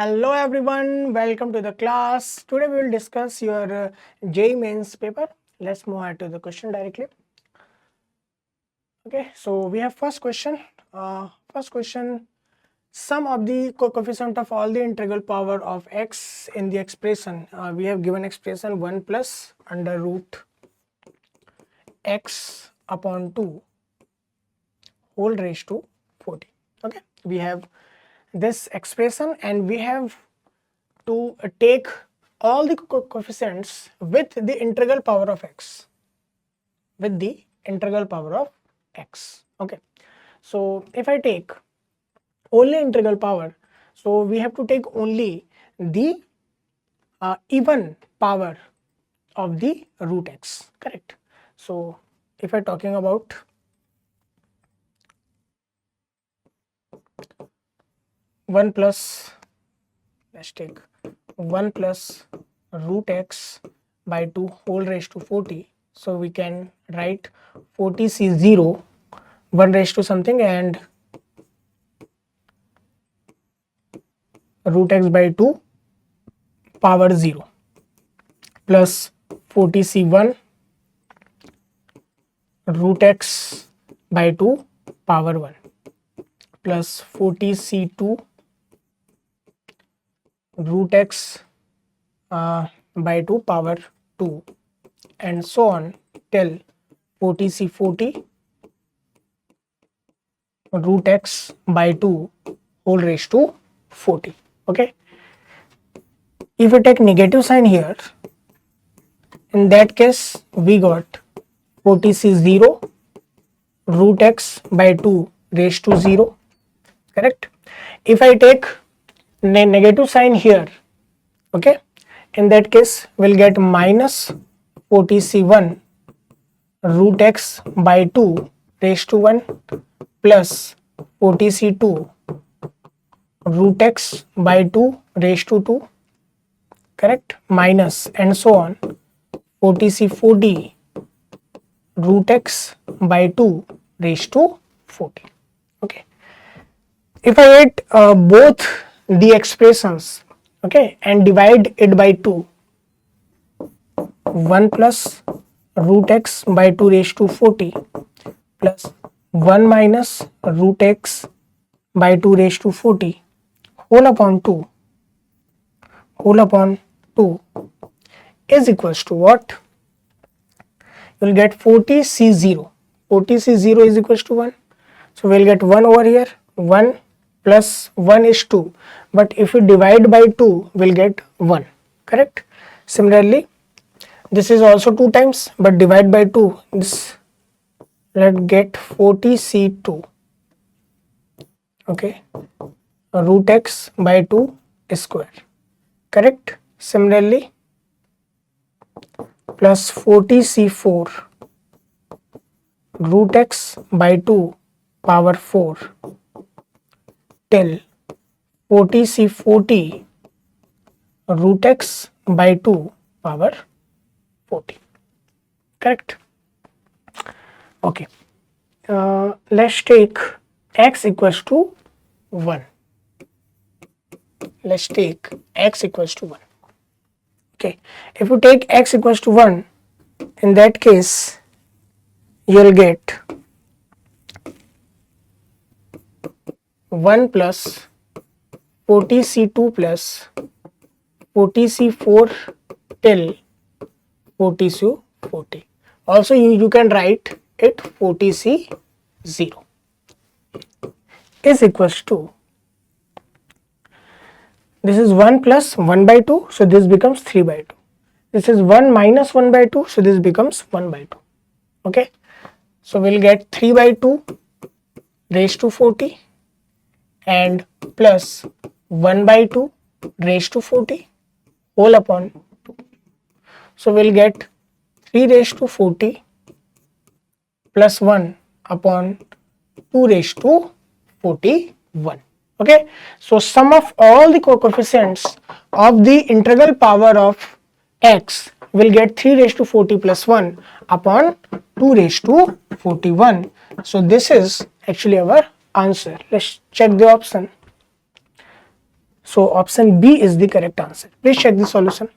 Hello everyone, welcome to the class. Today we will discuss your JEE mains paper. Let's move ahead to the question directly. Okay, so we have first question. Sum of the coefficient of all the integral power of x in the expression. We have given expression 1 plus under root x upon 2 whole raised to 40. Okay, we have this expression and we have to take all the coefficients with the integral power of x. Okay, so if I take only integral power, so we have to take only the even power of the root x, correct? So if I talking about one plus, let's take 1 plus root x by 2 whole raised to 40. So we can write 40c0 1 raised to something and root x by 2 power 0 plus 40c1 root x by 2 power 1 plus 40c2 root x by 2 power 2 and so on till 40c40 root x by 2 whole raised to 40. Okay, if we take negative sign here, in that case we got 40c0 root x by 2 raised to 0, correct? If I take negative sign here, okay, in that case we'll get minus 40c1 root x by 2 raised to 1 plus 40c2 root x by 2 raised to 2, correct, minus and so on 40c40 root x by 2 raised to 40. Okay, if I add both the expressions, okay, and divide it by 2, 1 plus root x by 2 raised to 40 plus 1 minus root x by 2 raised to 40 whole upon 2 is equals to what? You will get 40c0. 40c0 is equals to 1. So we will get 1 over here. 1 plus 1 is 2. But if we divide by 2, we will get 1. Correct? Similarly, this is also 2 times, but divide by 2, this let's get 40c2. Okay, root x by 2 square. Correct? Similarly, plus 40c4 root x by 2 power 4 till 40c40 root x by 2 power 40. Correct? Okay. Let's take x equals to 1. Let's take x equals to 1. Okay. If you take x equals to 1, in that case, you'll get 1 plus 40c2 plus 40c4 till 40c40. Also, you can write it 40c0 is equals to, this is 1 plus 1 by 2, so this becomes 3 by 2. This is 1 minus 1 by 2, so this becomes 1 by 2. Okay, so we'll get 3 by 2 raised to 40 and plus 1 by 2 raised to 40 whole upon 2. So we'll get 3 raised to 40 plus 1 upon 2 raised to 41. Okay, so sum of all the coefficients of the integral power of x will get 3 raised to 40 plus 1 upon 2 raised to 41. So this is actually our answer. Let's check the option. So option B is the correct answer. Please check the solution.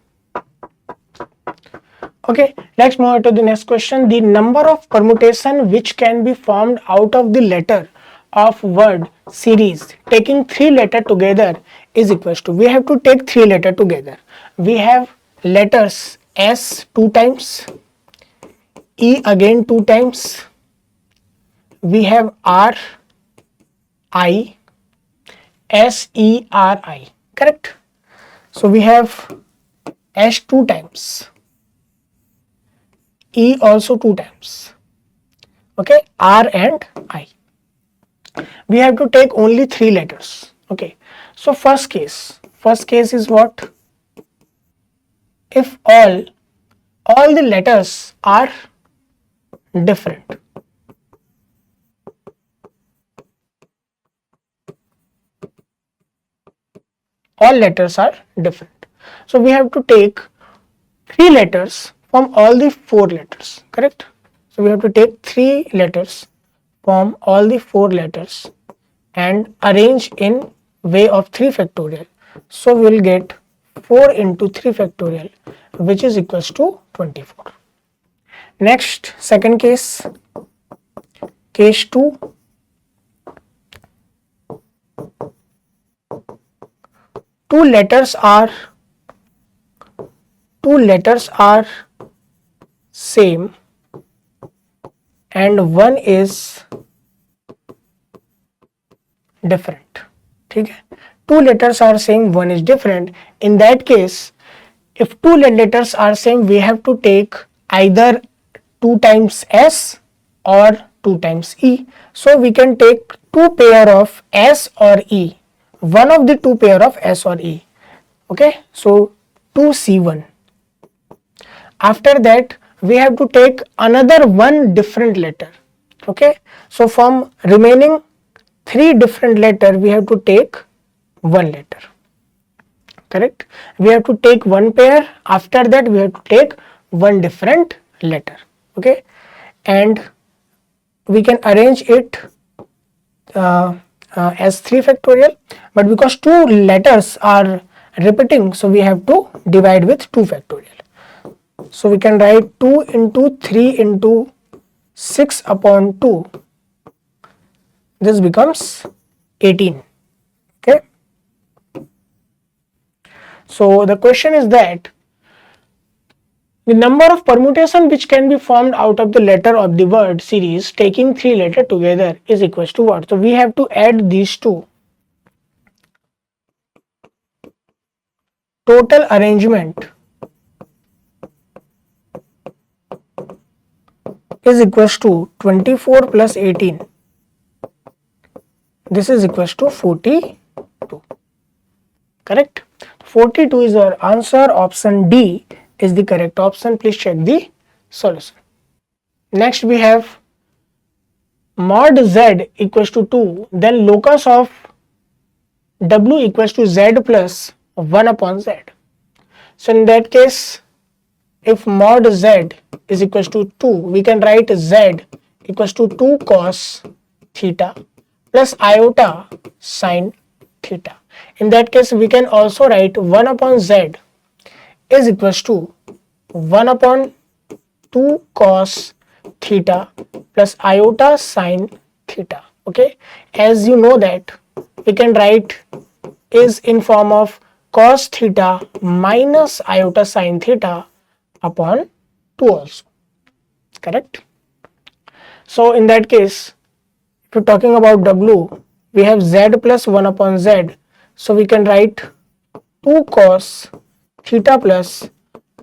Okay, let's move on to the next question. The number of permutation which can be formed out of the letter of word series taking 3 letters together is equals to, we have to take 3 letters together. We have letters S 2 times, E again 2 times, we have R, I, S, E, R, I, correct? So we have S 2 times, E also 2 times, okay, R and I. We have to take only 3 letters, okay. So first case is what? If all the letters are different, all letters are different, so we have to take 3 letters from all the 4 letters, correct? So we have to take 3 letters from all the 4 letters and arrange in way of 3 factorial. So we will get 4 into 3 factorial, which is equals to 24. Next, second case, case 2. Two letters are same and one is different. Okay? Two letters are same, one is different. In that case, if two letters are same, we have to take either 2 times S or 2 times E. So we can take 2 pair of S or E. One of the 2 pair of S or E. Okay, so 2C1. After that, we have to take another one different letter. Okay, so from remaining 3 different letter, we have to take one letter. Correct? We have to take one pair. After that, we have to take one different letter. Okay, and we can arrange it as 3 factorial, but because 2 letters are repeating, so we have to divide with 2 factorial. So we can write 2 into 3 into 6 upon 2. This becomes 18. Okay. So the question is that the number of permutation which can be formed out of the letter of the word series taking 3 letters together is equals to what? So we have to add these two. Total arrangement is equals to 24 plus 18. This is equals to 42. Correct? 42 is our answer. Option D is the correct option. Please check the solution. Next we have mod Z equals to 2, then locus of W equals to Z plus 1 upon Z. So in that case, if mod Z is equals to 2, we can write Z equals to 2 cos theta plus iota sin theta. In that case, we can also write 1 upon Z is equals to 1 upon 2 cos theta plus iota sin theta. Okay, as you know that we can write is in form of cos theta minus iota sin theta upon 2 also. Correct? So in that case, if you're talking about W, we have Z plus 1 upon Z. So we can write 2 cos theta plus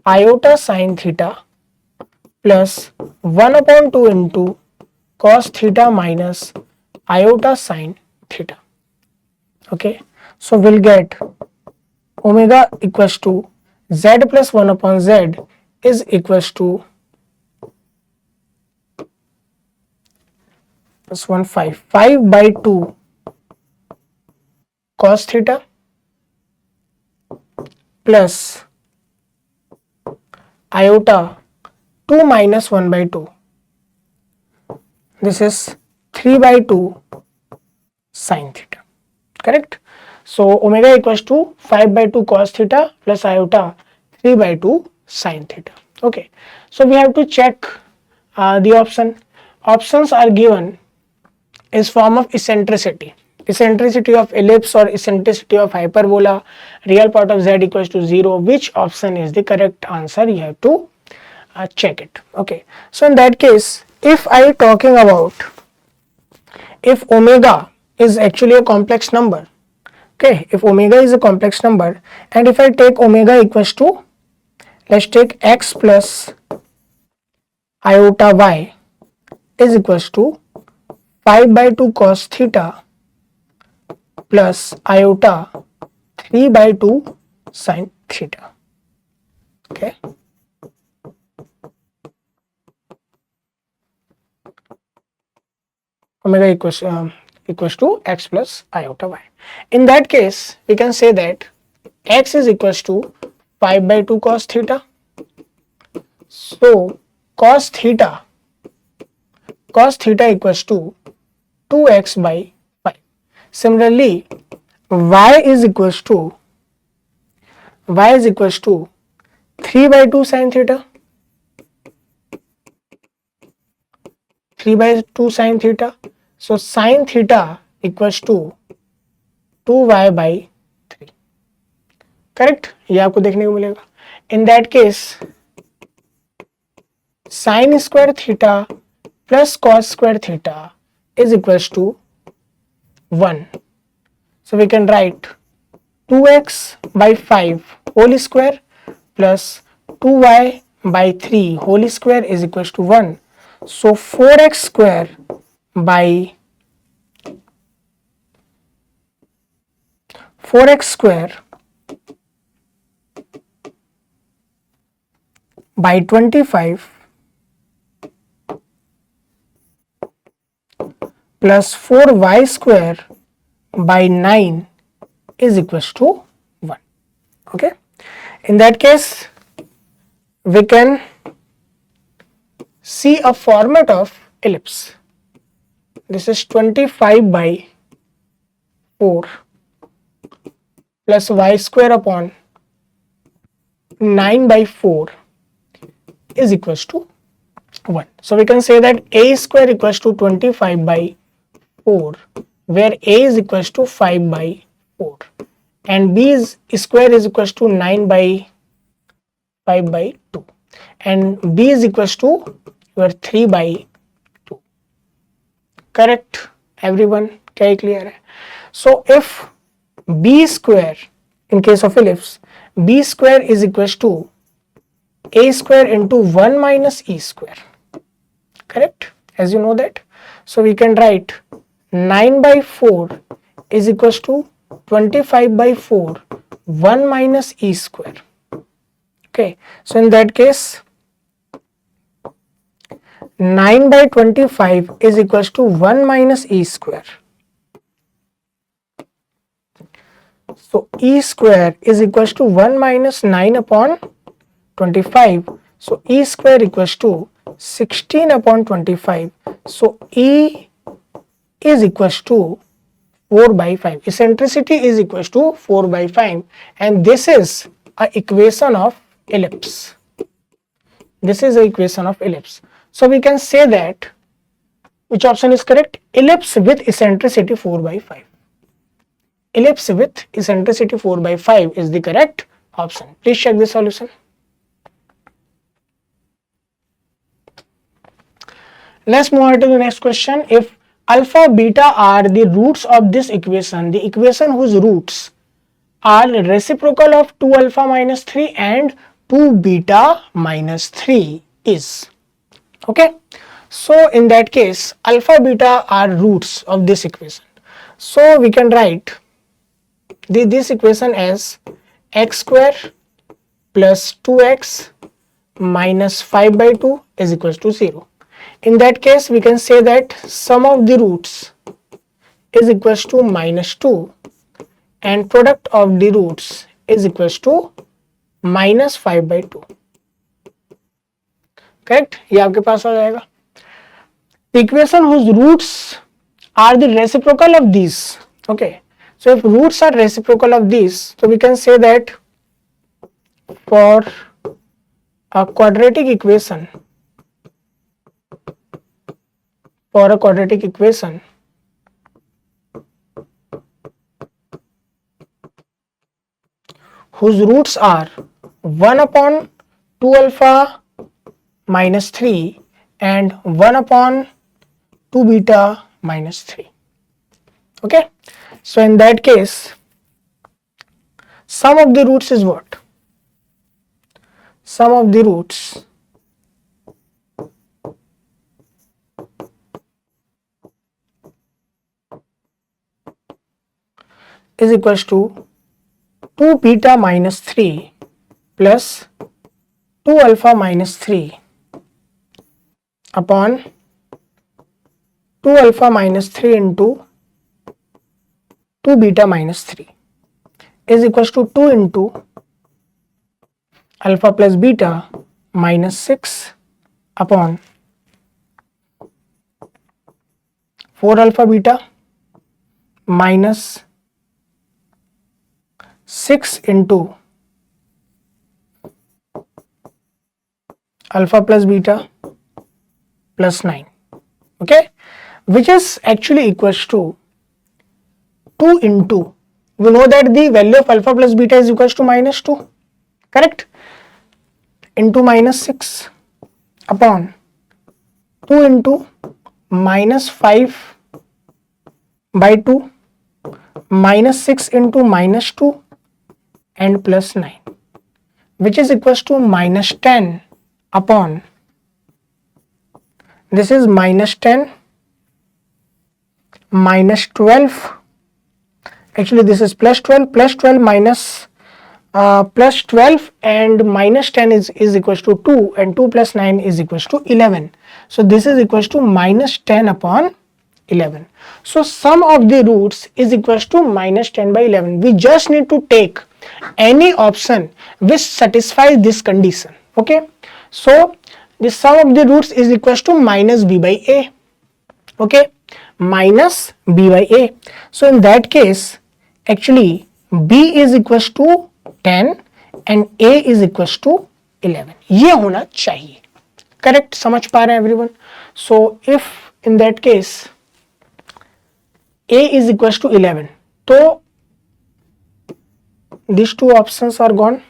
iota sin theta plus 1 upon 2 into cos theta minus iota sin theta. Okay, so we'll get omega equals to Z plus 1 upon Z is equals to plus 1 5 by 2 cos theta plus iota 2 minus 1 by 2. This is 3 by 2 sin theta. Correct? So omega equals to 5 by 2 cos theta plus iota 3 by 2 sin theta. Okay, so we have to check the options are given is form of eccentricity, eccentricity of ellipse or eccentricity of hyperbola, real part of z equals to 0. Which option is the correct answer? You have to check it. Okay, so in that case, if I talking about if omega is actually a complex number, okay, if omega is a complex number, and if I take omega equals to, let's take x plus iota y is equals to 5 by 2 cos theta plus iota 3 by 2 sin theta. Okay, omega equals to x plus iota y. In that case, we can say that x is equals to 5 by 2 cos theta. So cos theta equals to 2x by 5. Similarly, y is equals to 3 by 2 sin theta. 3 by 2 sin theta. So sin theta equals to 2y by 3. Correct, ये आपको देखने को मिलेगा. इन that case sin square theta plus cos square theta is equals to 1. So we can write 2x by 5 whole square plus 2y by 3 whole square is equals to 1. So 4x square by 25 plus 4y square by 9 is equals to 1. Okay, in that case we can see a format of ellipse. This is 25 by 4 plus y square upon 9 by 4 is equals to 1. So we can say that a square equals to 25 by 4, where a is equals to 5 by 4 and b square is equals to 9 by 5 by 2 and b is equals to your 3 by 2. Correct everyone? क्या clear है? So if b square, in case of ellipse, b square is equals to a square into 1 minus e square. Correct, as you know that. So we can write 9 by 4 is equals to 25 by 4 1 minus e square. Okay, so in that case 9 by 25 is equals to 1 minus e square. So e square is equals to 1 minus 9 upon 25. So e square equals to 16 upon 25. So e is equals to 4 by 5. Eccentricity is equals to 4 by 5 and this is a equation of ellipse. This is a equation of ellipse. So we can say that which option is correct? Ellipse with eccentricity 4 by 5. Ellipse with eccentricity 4 by 5 is the correct option. Please check the solution. Let's move on to the next question. If alpha beta are the roots of this equation, the equation whose roots are reciprocal of 2 alpha minus 3 and 2 beta minus 3 is. Okay, so in that case alpha beta are roots of this equation. So we can write this equation as x square plus 2x minus 5 by 2 is equals to 0. In that case we can say that sum of the roots is equals to minus 2 and product of the roots is equals to minus 5 by 2. Correct, ये आपके पास आ जाएगा. The equation whose roots are the reciprocal of these. Okay, So if roots are reciprocal of these, so we can say that for a quadratic equation, whose roots are 1 upon 2 alpha minus 3 and 1 upon 2 beta minus 3. Okay, so in that case, sum of the roots is what? Sum of the roots is equals to 2 beta minus 3 plus 2 alpha minus 3 upon 2 alpha minus 3 into 2 beta minus 3 is equals to 2 into alpha plus beta minus 6 upon 4 alpha beta minus 6 into alpha plus beta plus 9, okay, which is actually equals to 2 into, we know that the value of alpha plus beta is equals to minus 2, correct, into minus 6 upon 2 into minus 5 by 2 minus 6 into minus 2 and plus 9, which is equals to minus 10 upon, this is minus 10 minus 12, actually this is plus 12 minus plus 12 and minus 10 is equals to 2 and 2 plus 9 is equals to 11. So this is equals to minus 10 upon 11. So sum of the roots is equals to minus 10 by 11. We just need to take any option which satisfies this condition, okay. So the sum of the roots is equals to minus b by a, okay, minus b by a. So in that case, actually b is equals to 10 and a is equals to 11, ये होना चाहिए, correct, समझ पा रहे हैं everyone. So if in that case a is equals to 11, तो these two options are gone.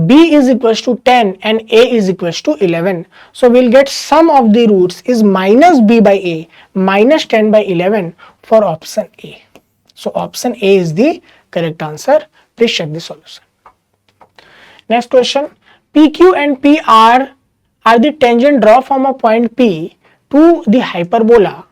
B is equals to 10 and A is equals to 11. So we'll get sum of the roots is minus B by A minus 10 by 11 for option A. So option A is the correct answer. Please check the solution. Next question. PQ and PR are the tangent draw from a point P to the hyperbola.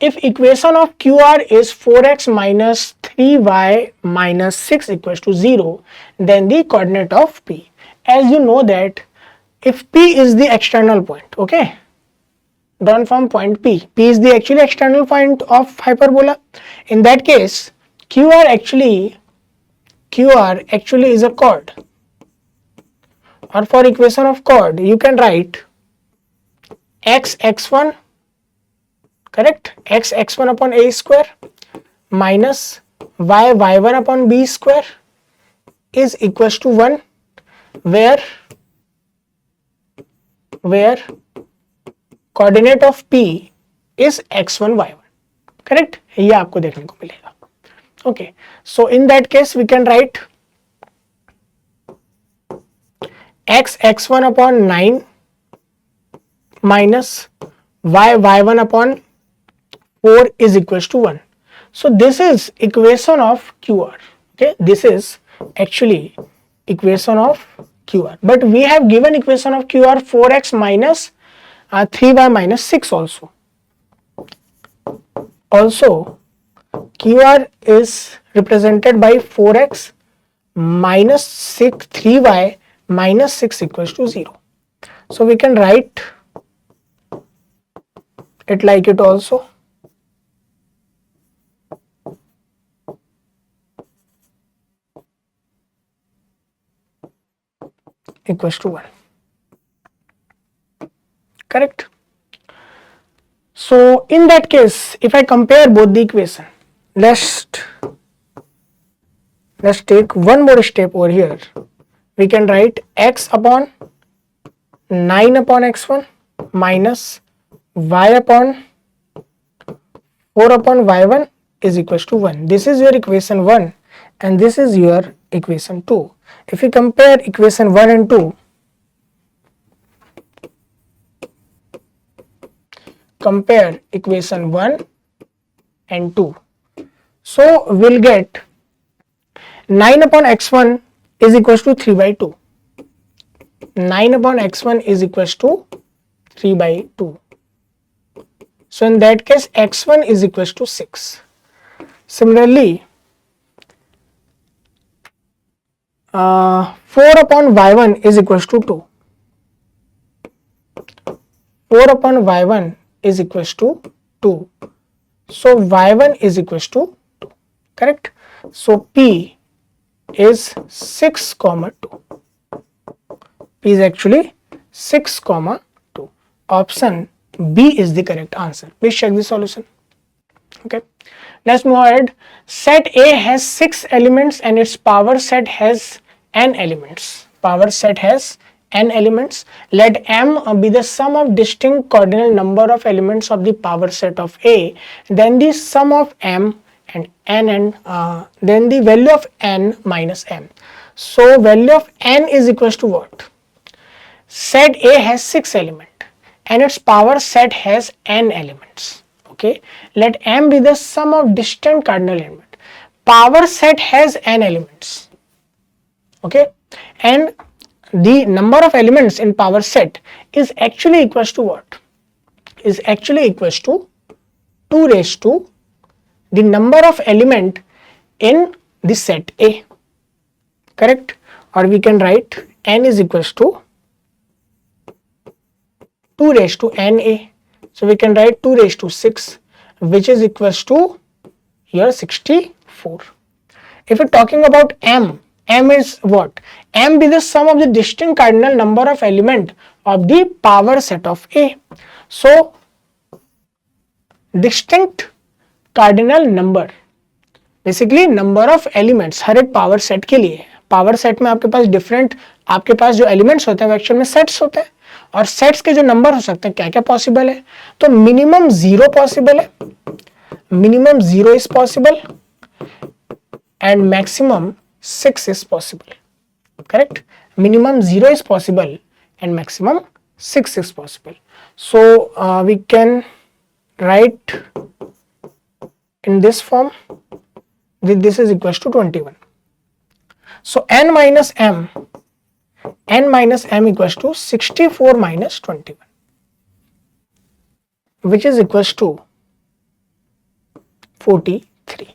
If equation of QR is 4x minus 3y minus 6 equals to 0, then the coordinate of P. As you know that if P is the external point, okay, drawn from point P, P is the actually external point of hyperbola. In that case, QR actually is a chord, or for equation of chord, you can write x1, correct, x1 upon a square minus y1 upon b square is equals to 1, where coordinate of p is x1 y1, correct, ये आपको देखने को मिलेगा. Okay, so in that case we can write x1 upon 9 minus y1 upon 4 is equals to 1. So this is equation of QR. Okay, this is actually equation of QR. But we have given equation of QR 4x minus 3y minus 6 also. Also, QR is represented by 4x minus 3y minus 6 equals to 0. So we can write it like it also. Equals to 1, correct. So in that case, if I compare both the equation, let's take one more step over here. We can write x upon 9 upon x1 minus y upon 4 upon y1 is equals to 1. This is your equation 1 and this is your equation 2. If you compare equation 1 and 2, compare equation 1 and 2. So we'll get 9 upon x1 is equals to 3 by 2. 9 upon x1 is equals to 3 by 2. So in that case x1 is equals to 6. Similarly, 4 upon y1 is equals to 2. 4 upon y1 is equals to 2. So y1 is equals to 2. Correct? So P is 6 comma 2. P is actually 6 comma 2. Option B is the correct answer. Please check the solution. Okay. Let's move ahead. Set A has 6 elements and its power set has n elements. Power set has n elements. Let M be the sum of distinct cardinal number of elements of the power set of A. Then the sum of M and n and then the value of n minus m. So value of n is equals to what? Set A has 6 elements and its power set has n elements. Okay, let M be the sum of distant cardinal element. Power set has n elements. Okay, and the number of elements in power set is actually equals to what? Is actually equals to 2 raised to the number of element in the set A. Correct? Or we can write n is equals to 2 raised to na. So we can write 2 raised to 6, which is equals to here 64. If we're talking about m, m is what? M be the sum of the distinct cardinal number of element of the power set of A. So distinct cardinal number basically number of elements हर एक power set के लिए. Power set में आपके पास different आपके पास जो elements होते हैं वो एक्चुअल में सेट्स होते हैं और सेट्स के जो नंबर हो सकते हैं क्या क्या पॉसिबल है. तो मिनिमम 0 पॉसिबल है, minimum 0 is possible and maximum 6 is possible. Correct? Minimum 0 is possible and maximum 6 is possible. So we can write in this form, this is equals to 21. So n minus m equals to 64 minus 21, which is equals to 43.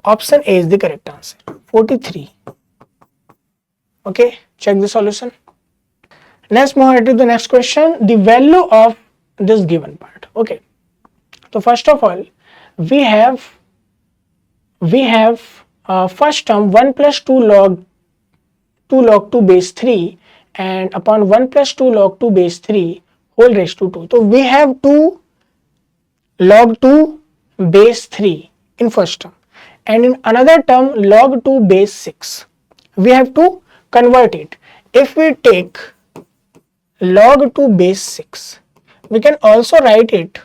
Option A is the correct answer, 43. Okay, check the solution. Let's move on to the next question. The value of this given part. Okay, so first of all we have first term 1 plus 2 log 2 base 3 and upon 1 plus 2 log 2 base 3 whole raised to 2. So we have 2 log 2 base 3 in first term and in another term log 2 base 6. We have to convert it. If we take log 2 base 6, we can also write it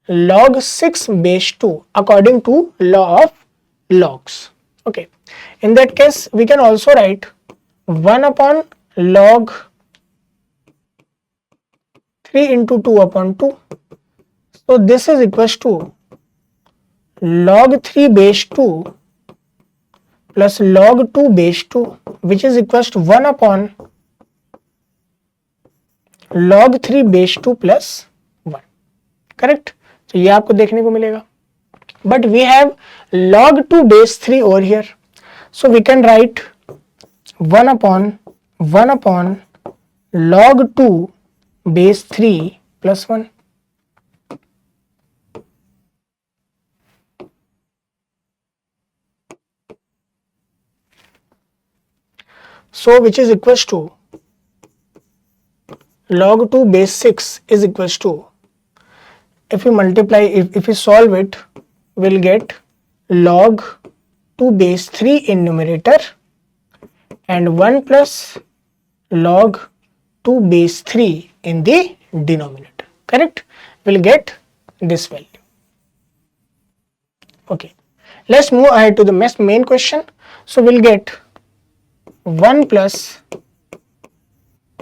log 6 base 2 according to law of logs. Okay, in that case we can also write 1 upon log 3 into 2 upon 2. So this is equals to log 3 base 2 plus log 2 base 2, which is equals to 1 upon log 3 base 2 plus 1. Correct? तो ये आपको देखने को मिलेगा. But we have log 2 base 3 over here. So we can write 1 upon log 2 base 3 plus 1. So which is equals to log 2 base 6 is equals to, if we multiply, if we solve it, will get log 2 base 3 in numerator and 1 plus log 2 base 3 in the denominator. Correct? We'll get this value. Okay. Let's move ahead to the main question. So we'll get 1 plus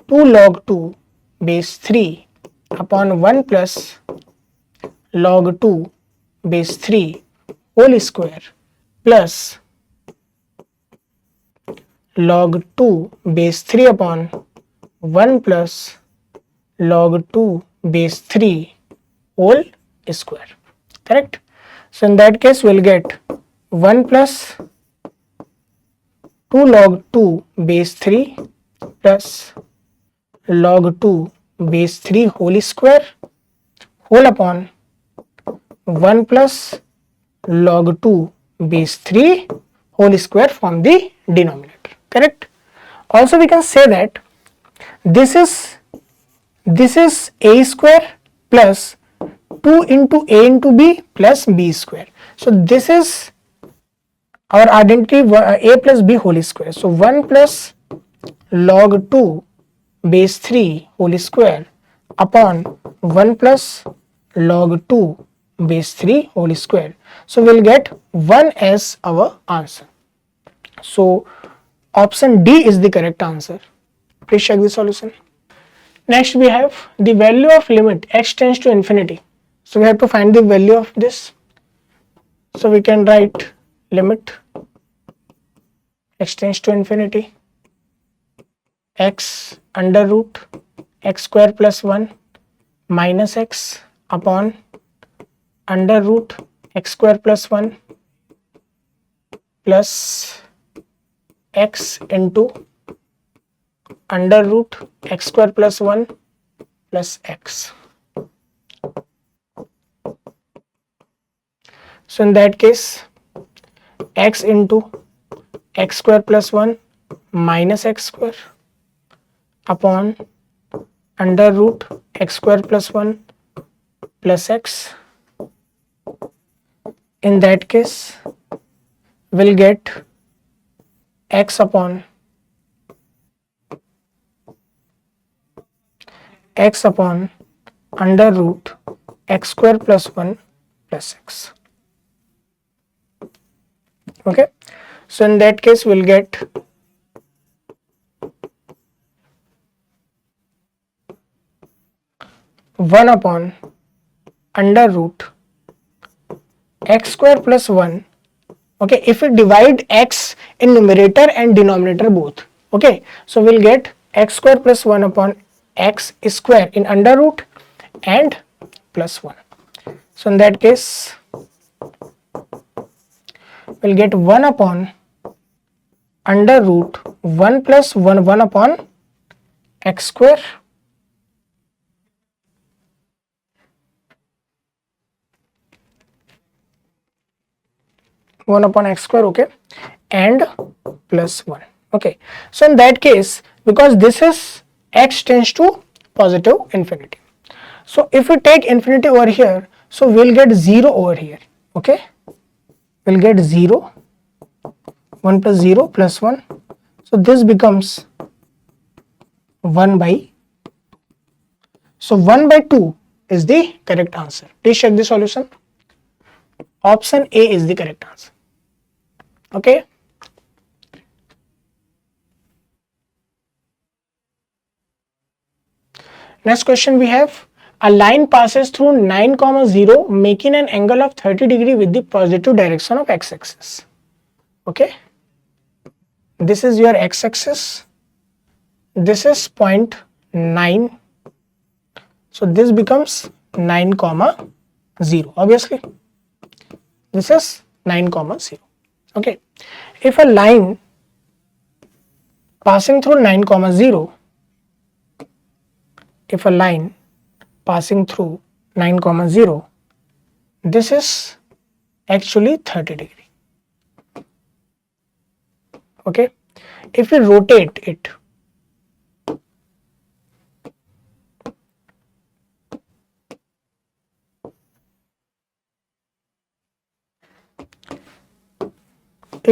2 log 2 base 3 upon 1 plus log 2 base 3 whole square plus log 2 base 3 upon 1 plus log 2 base 3 whole square. Correct? So in that case we'll get 1 plus 2 log 2 base 3 plus log 2 base 3 whole square whole upon 1 plus log 2 base 3 whole square from the denominator. Correct? Also we can say that this is a square plus 2 into a into b plus b square. So this is our identity a plus b whole square. So 1 plus log 2 base 3 whole square upon 1 plus log 2 base 3 whole square. So we'll get 1 as our answer. So option D is the correct answer. Please check the solution. Next we have the value of limit x tends to infinity. So we have to find the value of this. So we can write limit x tends to infinity x under root x square plus 1 minus x upon under root x square plus 1 plus x into under root x square plus 1 plus x. So in that case x into x square plus 1 minus x square upon under root x square plus 1 plus x. In that case we'll get x upon under root x square plus 1 plus x. Okay, so in that case we'll get one upon under root x square plus 1. Okay, if we divide x in numerator and denominator both, okay, so we'll get x square plus 1 upon x square in under root and plus 1. So in that case we'll get 1 upon under root 1 plus 1 upon x square okay, and plus 1. Okay, so in that case because this is x tends to positive infinity, so if we take infinity over here, so we'll get 0 over here. Okay, we'll get 0, 1 plus 0 plus 1, so this becomes 1 by, so 1 by 2 is the correct answer. Please check the solution. Option A is the correct answer. Okay, next question we have a line passes through 9, 0 making an angle of 30 degree with the positive direction of x-axis. Okay, this is your x-axis, this is point 9, so this becomes 9, 0. Obviously this is 9, 0. Okay, if a line passing through 9, 0, if a line passing through 9, 0, this is actually 30 degree. Okay, if we rotate it,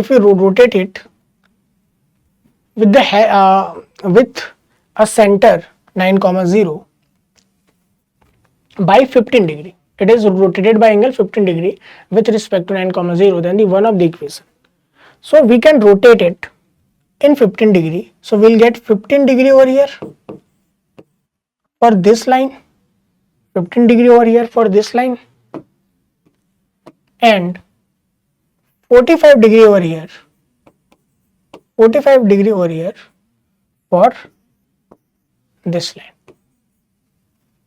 if we rotate it with the with a center 9,0 by 15 degree, it is rotated by angle 15 degree with respect to 9,0, then the one of the equation. So we can rotate it in 15 degree. So we'll get 15 degree over here for this line, 15 degree over here for this line, and 45 degree over here, 45 degree over here for this line.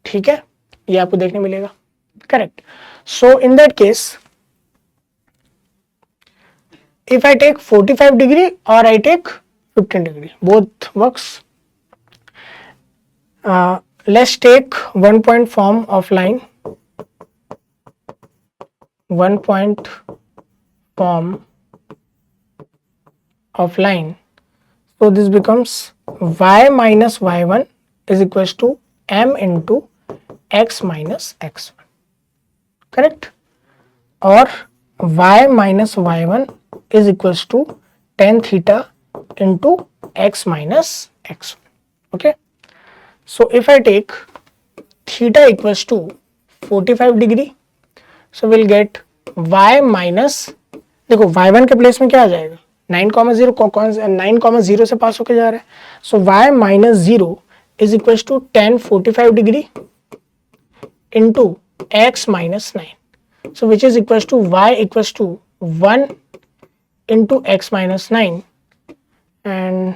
ठीक है, ये आपको देखने मिलेगा. Correct. So in that case, if I take 45 degree or I take 15 degree, both works. Let's take one point form of line. One point form of line. So this becomes y minus y1 is equals to m into x minus x1. Correct? Or y minus y1 is equals to tan theta into x minus x1. Okay. So if I take theta equals to 45 degree, so we'll get y minus, देखो y1 के place में क्या आ जाएगा, 9,0 से पास होके जा रहा है. So y minus 0 is equals to tan 45 degree into x minus 9. So which is equals to y equals to 1 into x minus 9, and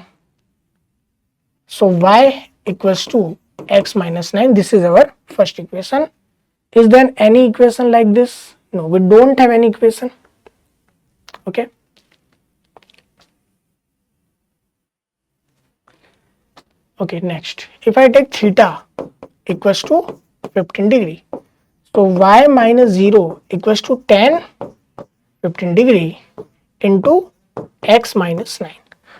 so y equals to x minus 9. This is our first equation. Is there any equation like this? No, we don't have any equation. Okay. Okay, next, if I take theta equals to 15 degree, so y minus 0 equals to tan 15 degree into x minus 9.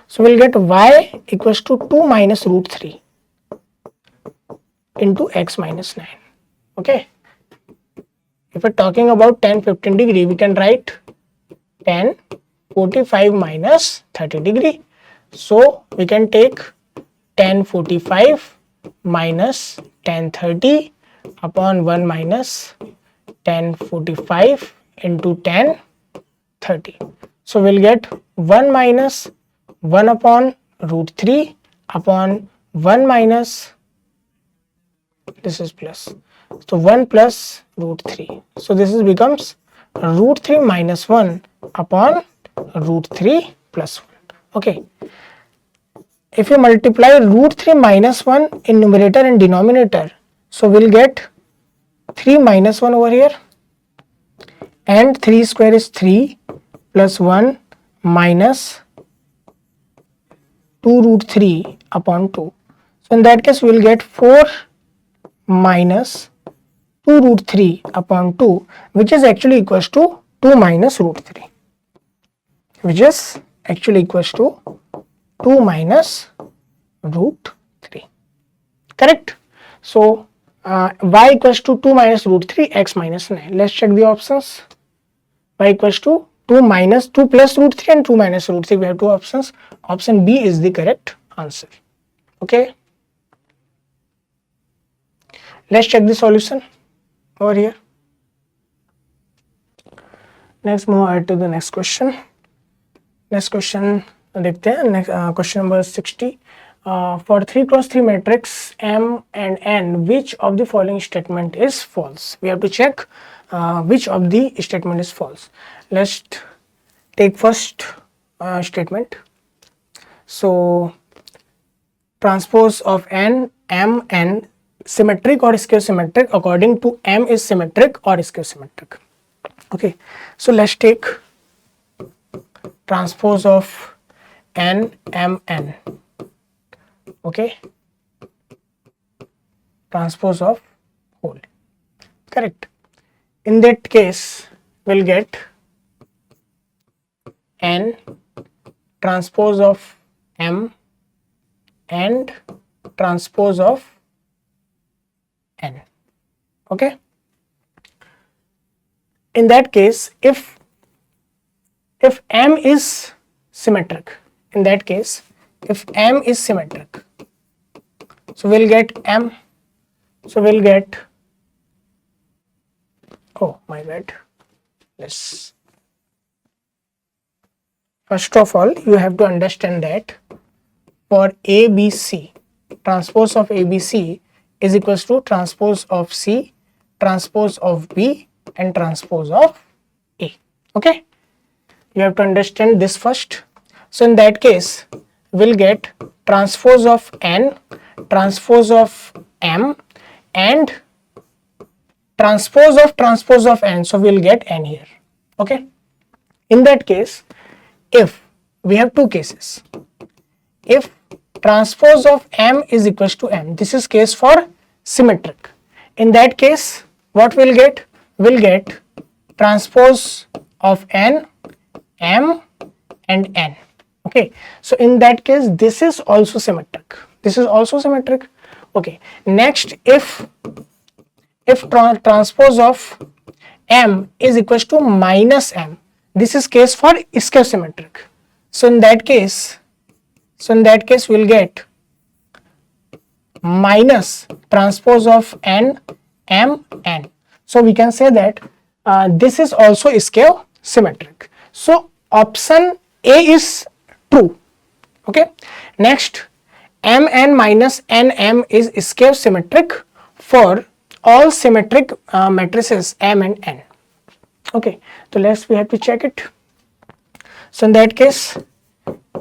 So we'll get y equals to 2 minus root 3 into x minus 9. Okay. If we're talking about tan 15 degree, we can write tan 45 minus 30 degree. So we can take tan 45 minus tan 30 upon 1 minus tan 45 into tan 30. So we'll get 1 minus 1 upon root 3 upon 1 minus, this is plus, so 1 plus root 3. So this is becomes root 3 minus 1 upon root 3 plus 1. Okay. If you multiply root 3 minus 1 in numerator and denominator, so we'll get 3 minus 1 over here, and 3 square is 3 plus 1 minus 2 root 3 upon 2. So in that case, we will get 4 minus 2 root 3 upon 2, which is actually equals to 2 minus root 3, which is actually equals to 2 minus root 3. Correct? So y equals to 2 minus root 3, x minus 9. Let's check the options. Y equals to 2 minus 2 plus root 3 and 2 minus root 3. We have two options. Option B is the correct answer. Okay. Let's check the solution over here. Next, move ahead to the next question. Next question देखते हैं. Next question number 60. For 3x3 matrix M and N, which of the following statement is false? We have to check which of the statement is false. Let's take first statement. So transpose of N, M, N symmetric or skew symmetric according to M is symmetric or skew symmetric. Okay, so let's take transpose of N, M, N. Okay, transpose of whole. Correct. In that case, we'll get N transpose of M and transpose of N. Okay. In that case, if M is symmetric, in that case, if M is symmetric, so we'll get M, so we'll get, oh my bad, let's, first of all, you have to understand that for ABC, transpose of ABC is equals to transpose of C, transpose of B, and transpose of A. Okay, you have to understand this first. So in that case, we'll get transpose of N, transpose of M, and transpose of N. So we'll get N here. Okay, in that case, if we have two cases, if transpose of M is equals to M, this is case for symmetric. In that case, what we'll get? We'll get transpose of N, M, and N. Okay, so in that case, this is also symmetric. This is also symmetric. Okay, next, if transpose of M is equals to minus M, this is case for skew symmetric. So in that case, we'll get minus transpose of N, M, N. So we can say that this is also skew symmetric. So option A is true. Okay. Next, Mn minus Nm is skew symmetric for all symmetric matrices M and N. Okay. So we have to check it. So in that case,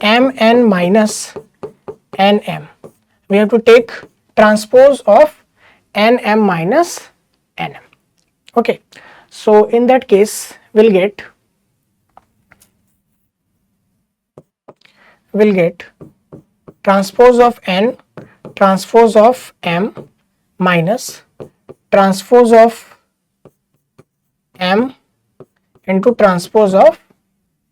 Mn minus Nm, we have to take transpose of Nm minus Nm. Okay, so in that case, we'll get transpose of N, transpose of M minus transpose of M into transpose of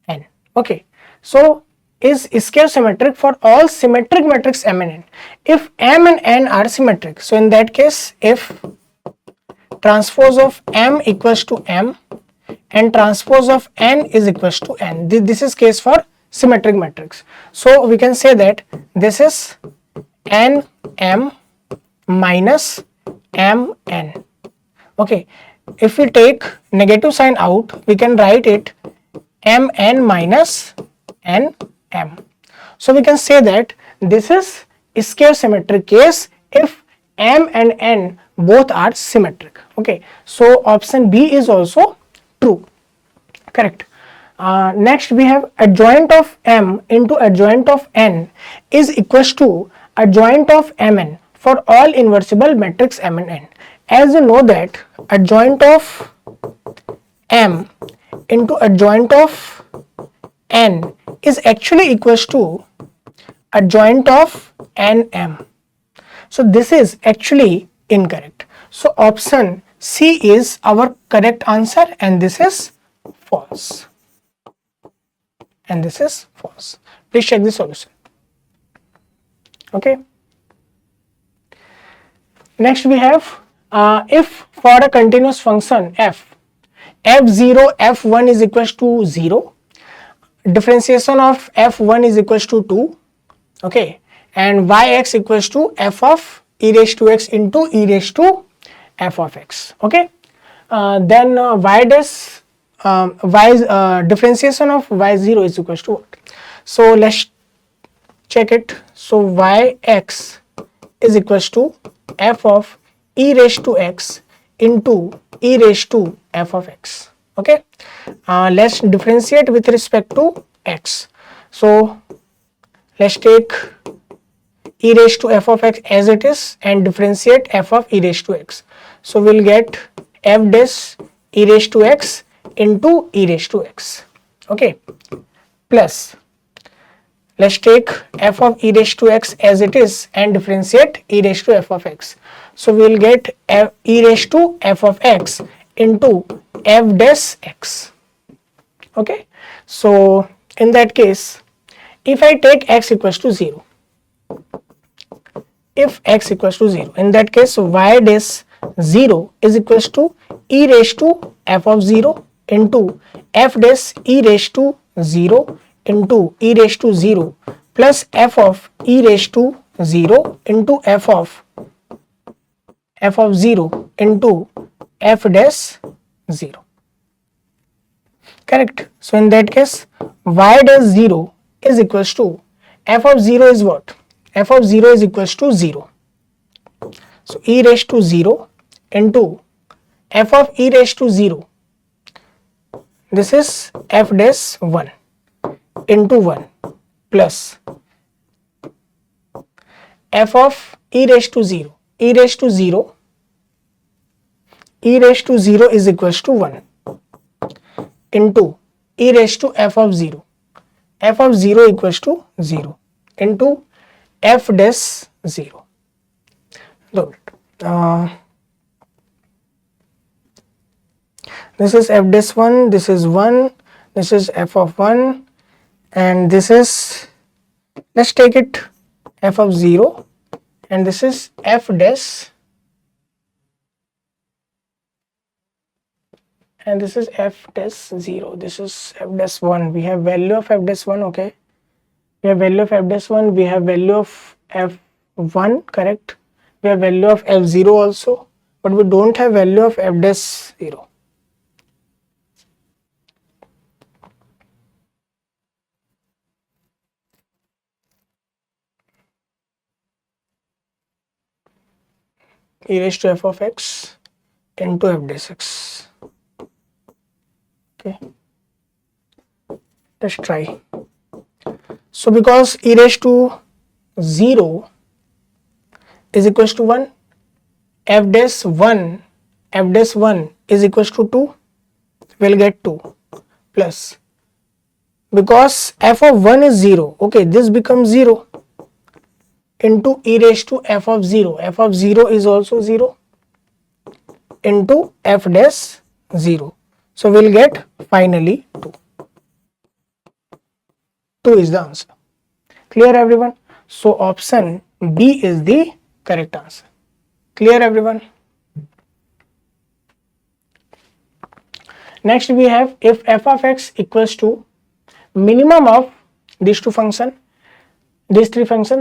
N. Okay, so is skew symmetric for all symmetric matrix M and N. If M and N are symmetric, so in that case, if transpose of M equals to M and transpose of N is equals to N, this is case for symmetric matrix. So we can say that this is N M minus M N. Okay, if we take negative sign out, we can write it M N minus N M. So we can say that this is skew symmetric case if M and N both are symmetric. Okay, so option B is also true. Correct. Next, we have adjoint of M into adjoint of N is equals to adjoint of Mn for all inversible matrix M and N. As you know that adjoint of M into adjoint of N is actually equals to adjoint of Nm. So this is actually incorrect. So option C is our correct answer, and this is false. And this is false. Please check the solution. Okay. Next we have if for a continuous function f0 f1 is equals to 0, differentiation of f1 is equals to 2, okay, and yx equals to f of e raised to x into e raised to f of x. Okay, then differentiation of y0 is equals to what? So let's check it. So yx is equals to f of e raised to x into e raised to f of x. Okay, let's differentiate with respect to x. So let's take e raised to f of x as it is and differentiate f of e raised to x. So we'll get f dash e raised to x into e raised to x. Okay, plus let's take f of e raised to x as it is and differentiate e raised to f of x. So we'll get e raised to f of x into f dash x. Okay, so in that case, if I take x equals to 0, if x equals to 0, in that case y dash 0 is equals to e raised to f of 0 into f dash e raised to 0 into e raised to 0 plus f of e raised to 0 into f of 0 into f dash 0. Correct. So in that case, y dash 0 is equals to f of 0 is what? F of 0 is equals to 0. So e raised to 0 into f of e raised to 0. This is f dash 1 into 1 plus f of e raised to 0. E raised to 0. E raised to 0 is equals to 1 into e raised to f of 0. F of 0 equals to 0 into f dash 0. This is f dash 1, this is 1, this is f of 1, and this is, let's take it f of 0, and this is f dash, and this is f dash 0, this is f dash 1. We have value of f dash 1, okay. We have value of f dash 1, we have value of f1, correct. We have value of f0 also, but we don't have value of f dash 0. E raised to f of x into f dash x. Okay, let's try. So because e raised to 0 is equals to 1, f dash 1 is equals to 2, we'll get 2 plus, because f of 1 is 0, okay, this becomes 0 into e raised to f of 0. F of 0 is also 0 into f dash 0. So we'll get finally 2. 2 is the answer. Clear everyone? So option B is the correct answer. Clear everyone? Next we have, if f of x equals to minimum of these three functions,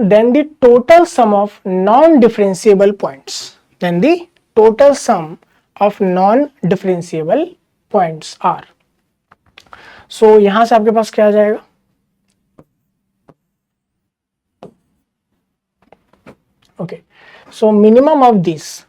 then the total sum of non-differentiable points. Then the total sum of non-differentiable points are. So यहाँ से आपके पास क्या आ जाएगा? Okay, so minimum of these.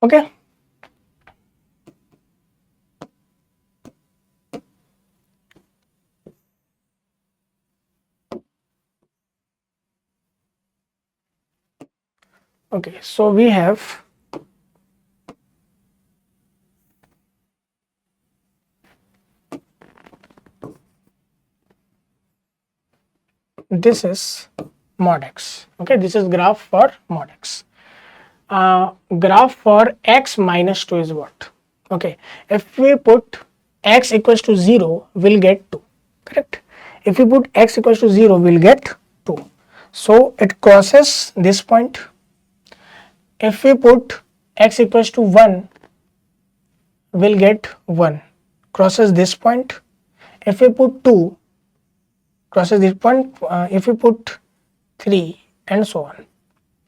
Okay. Okay, so we have this is mod x. Okay, this is graph for mod x. Graph for x minus 2 is what? Okay, if we put x equals to 0, we'll get 2, correct? If we put x equals to 0, we'll get 2. So it crosses this point. If we put x equals to 1, we'll get 1, crosses this point. If we put 2, crosses this point. If we put 3, and so on,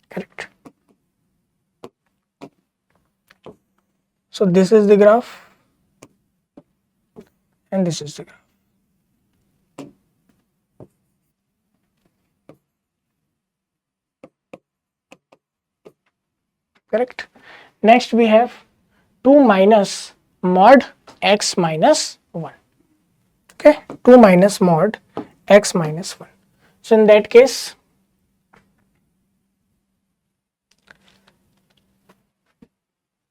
correct? So this is the graph, and this is the graph. Correct. Next we have 2 minus mod x minus 1. Okay, 2 minus mod x minus 1. So in that case,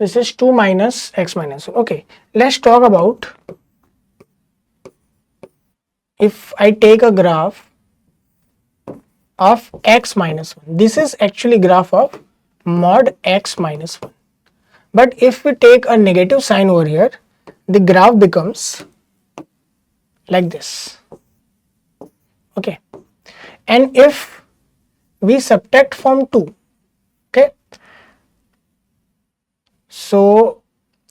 this is 2 minus x minus 1. Okay, let's talk about, if I take a graph of x minus 1. This is actually graph of mod x minus 1. But if we take a negative sign over here, the graph becomes like this. Okay. And if we subtract from 2, okay, so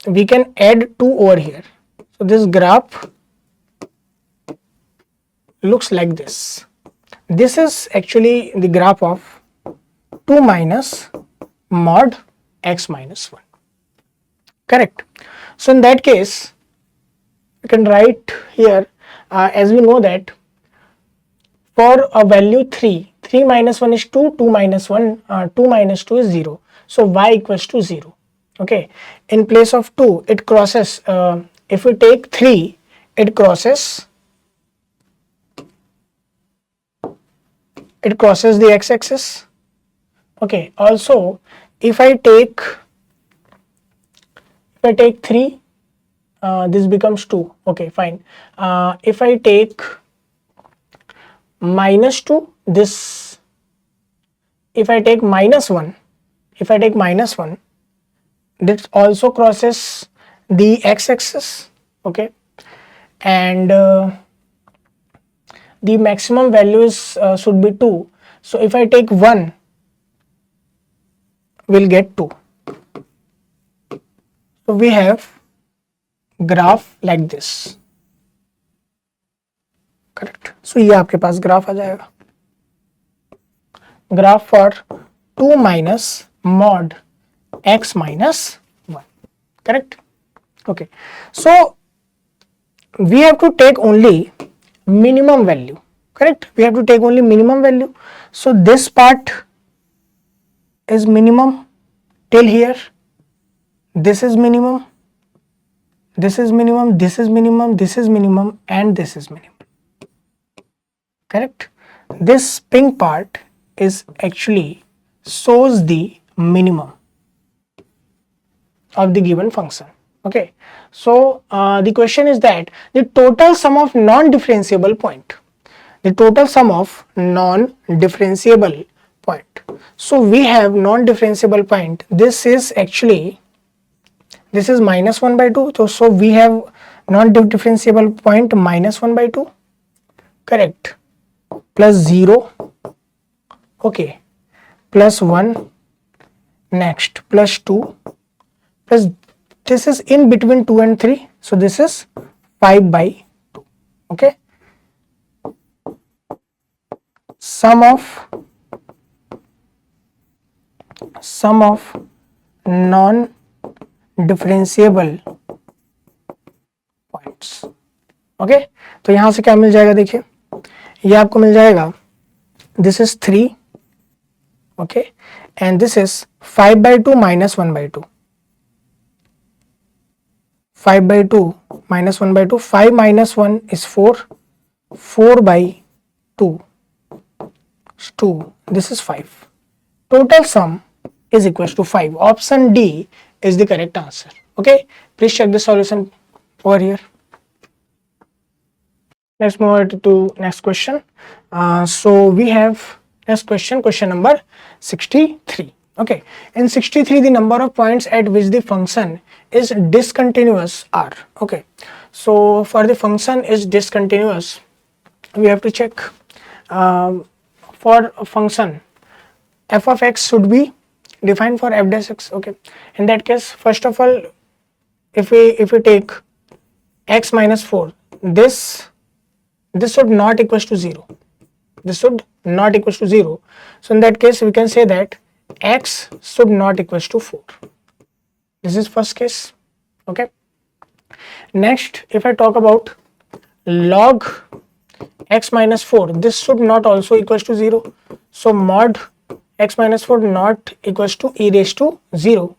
we can add 2 over here. So this graph looks like this. This is actually the graph of 2 minus mod x minus 1. Correct. So in that case, we can write here, as we know that for a value 3, 3 minus 1 is 2, 2 minus 1, 2 minus 2 is 0. So y equals to 0. Okay. In place of 2, it crosses, if we take 3, it crosses the x-axis. Okay. Also, if I take 3, this becomes 2. Okay, fine. If I take minus 2, this, if I take minus 1, this also crosses the x-axis. Okay, and the maximum values should be 2. So if I take 1, we'll get 2. So we have graph like this. Correct. So ये आपके पास graph आ जाएगा. Graph for 2 minus mod x minus 1. Correct. Okay. So we have to take only minimum value. Correct. We have to take only minimum value. So this part is minimum till here. This is minimum. This is minimum. This is minimum. This is minimum. And this is minimum. Correct. This pink part is actually shows the minimum of the given function. Okay. So the question is that the total sum of non-differentiable point. The total sum of non-differentiable point. So we have non-differentiable point. This is actually, this is minus 1 by 2. So we have non-differentiable point minus 1 by 2. Correct. Plus 0. Okay. Plus 1. Next. Plus 2. Plus, this is in between 2 and 3. So this is 5 by 2. Okay. Sum of non-differentiable points. Okay तो यहां से क्या मिल जाएगा, देखिए ये आपको मिल जाएगा, this is 3, okay, and this is 5 by 2 minus 1 by 2. 5 by 2 minus 1 by 2. 5 minus 1 is 4. 4 by 2 is 2. This is 5. Total sum is equals to 5. Option D is the correct answer. Okay, please check the solution over here. Let's move on to next question. So we have next question, question number 63. Okay, in 63 the number of points at which the function is discontinuous are. Okay, so for the function is discontinuous, we have to check for a function f of x should be defined for f dash x. Okay, in that case, first of all, if we take x minus 4, this should not equals to 0. This should not equals to 0. So in that case, we can say that x should not equals to 4. This is first case. Okay. Next, if I talk about log x minus 4, this should not also equals to 0. So mod x minus 4 not equals to e raised to 0.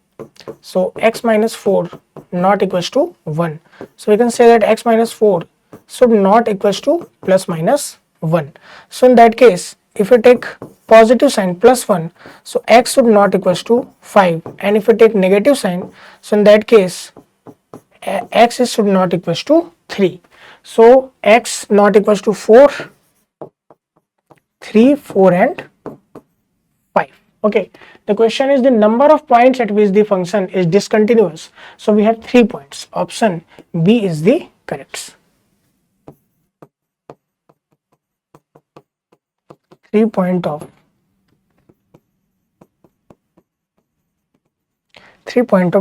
So x minus 4 not equals to 1. So we can say that x minus 4 should not equals to plus minus 1. So in that case, if we take positive sign plus 1, so x should not equals to 5, and if we take negative sign, so in that case x should not equals to 3. So x not equals to 4, 3, 4 and 5. Okay, the question is the number of points at which the function is discontinuous. So we have 3 points. Option B is the correct. 3 point of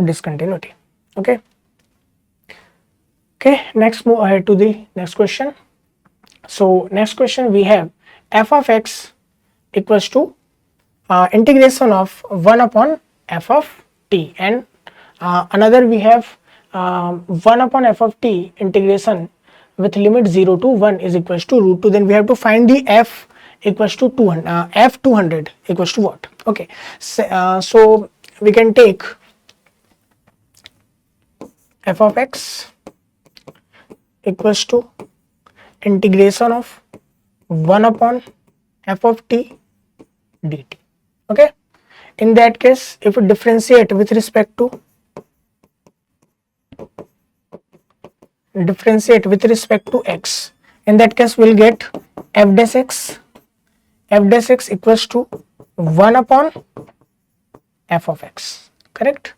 discontinuity. Okay. Okay, next move ahead to the next question. So next question we have f of x equals to integration of 1 upon f of t, and another we have 1 upon f of t integration with limit 0 to 1 is equals to root 2. Then we have to find the f equals to 200, f 200 equals to what? Okay, so we can take f of x equals to integration of 1 upon f of t dt. Okay, in that case if we differentiate with respect to x, in that case we'll get f dash x equals to 1 upon f of x, correct?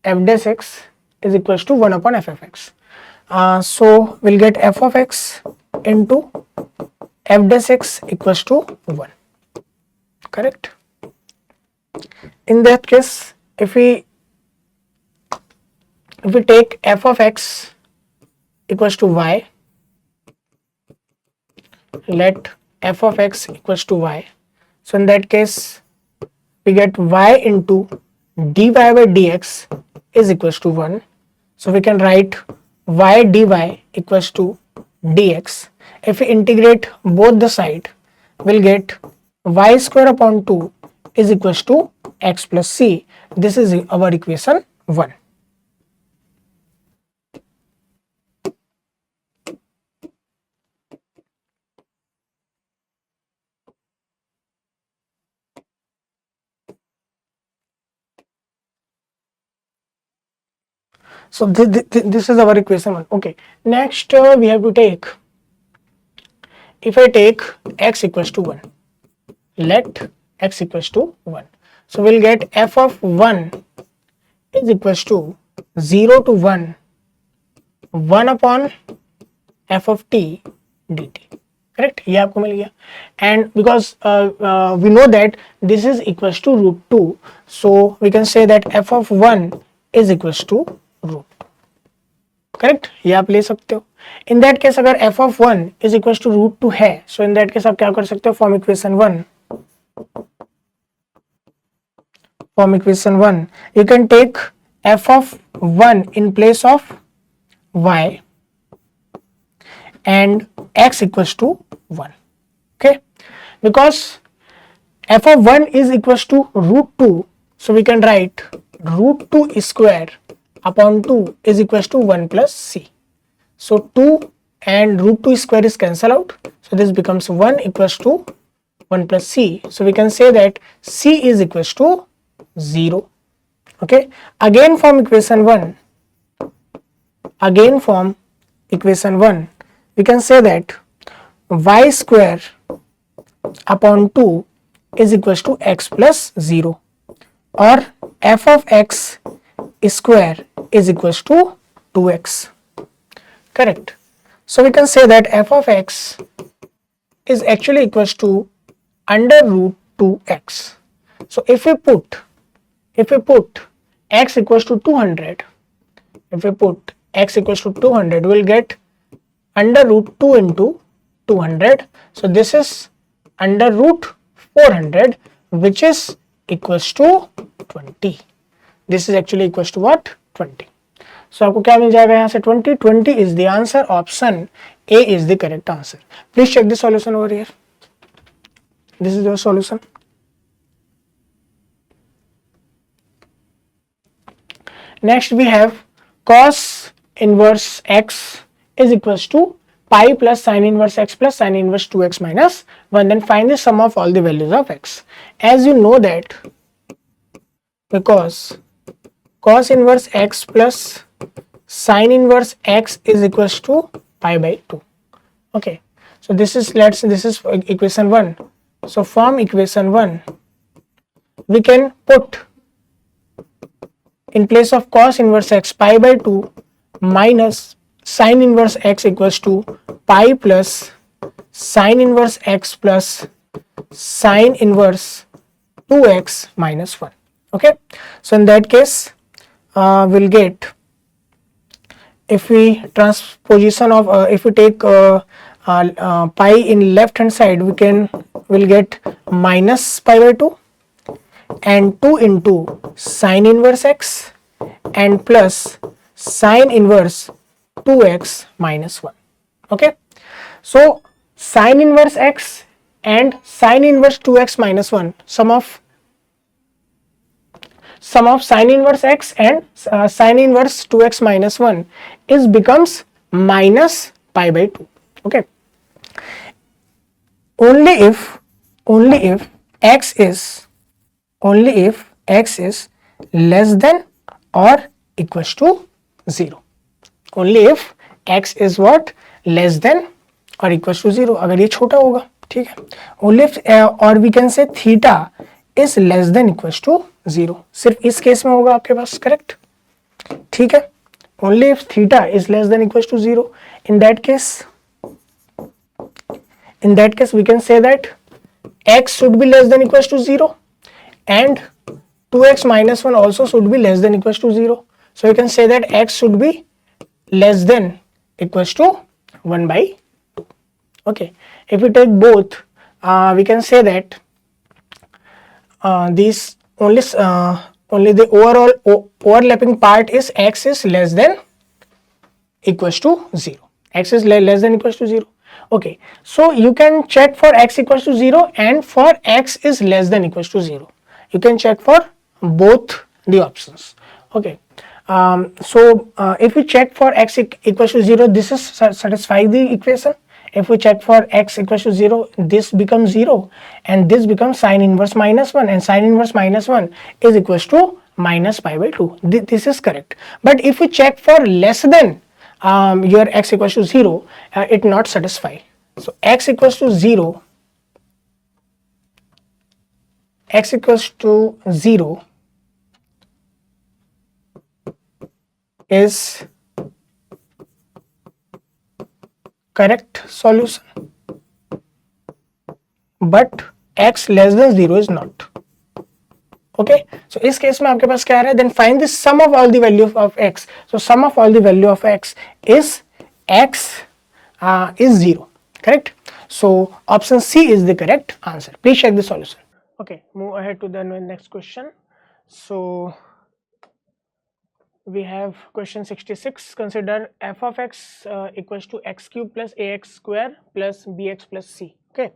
F dash x is equals to 1 upon f of x. So we'll get f of x into f dash x equals to 1, correct? In that case if we take f of x equals to y, let f of x equals to y, so in that case we get y into dy by dx is equals to 1. So we can write y dy equals to dx. If we integrate both the side, we'll get y square upon 2 is equals to x plus c. This is our equation 1. So this is our equation 1. Okay, next we have to take, if I take x equals to 1, let x equals to 1, so we'll get f of 1 is equals to 0 to 1 upon f of t dt, correct? ये आपको मिल गया, and because we know that this is equals to root 2, so we can say that f of 1 is equals to root 2, correct? ये आप ले सकते हो. इन that case अगर f of 1 is equals to root 2 है, सो इन दैट केस आप क्या कर सकते हो, form equation 1 you can take f of 1 in place of y and x equals to 1. Okay, because f of 1 is equals to root 2, so we can write root 2 square upon 2 is equals to 1 plus c. So 2 and root 2 square is cancel out, so this becomes 1 equals to 1 plus c. So we can say that c is equals to 0. Okay, again from equation 1, we can say that y square upon 2 is equals to x plus 0, or f of x square is equals to 2x, correct? So we can say that f of x is actually equals to under root 2x. So if we put x equals to 200, we'll get under root 2 into 200. So this is under root 400, which is equals to 20. This is actually equals to what? 20. So आपको क्या मिल जाएगा यहाँ से 20 is the answer. Option A is the correct answer. Please check the solution over here. This is your solution. Next we have cos inverse x is equals to pi plus sin inverse x plus sin inverse 2x minus 1. Then find the sum of all the values of x. As you know that because cos inverse x plus sin inverse x is equals to pi by 2. Okay, So this is, this is equation 1. So from equation 1 we can put in place of cos inverse x pi by 2 minus sin inverse x equals to pi plus sin inverse x plus sin inverse 2x minus 1. Okay, so in that case we'll get, if we transposition of if we take pi in left hand side, will get minus pi by 2 and 2 into sin inverse x and plus sin inverse 2x minus 1. Okay, so sin inverse x and sin inverse 2x minus 1, sum of sin inverse x and sin inverse 2x minus 1 is becomes minus pi by 2. Okay, only if x is less than or equals to 0. only if x is what, less than or equals to 0. अगर ये छोटा होगा, ठीक है, only if और we can say theta is less than equals to 0. सिर्फ इस case में होगा आपके पास, करेक्ट, ठीक है. only if theta is less than equals to 0. in that case we can say that x should be less than equals to 0 and 2x minus 1 also should be less than equals to 0. So you can say that x should be less than equals to 1 by 2. Okay, if we take both, we can say that these only the overall overlapping part is x is less than equals to 0. x is less than equals to 0. Okay, so you can check for x equals to 0 and for x is less than equals to 0. You can check for both the options. Okay, so if we check for x equals to 0, this is satisfy the equation. If we check for x equals to 0, this becomes 0 and this becomes sin inverse minus 1, and sin inverse minus 1 is equals to minus pi by 2. This is correct. But if we check for less than your x equals to 0, it not satisfy. So x equals to 0, is correct solution, but x less than 0 is not. Okay, so इस case में आपके पास क्या आ रहा है, then find the sum of all the value of x. So sum of all the value of x is 0, correct. So option C is the correct answer. Please check the solution. Okay, move ahead to the next question. So we have question 66. Consider f of x equals to x cube plus ax square plus bx plus c. Okay,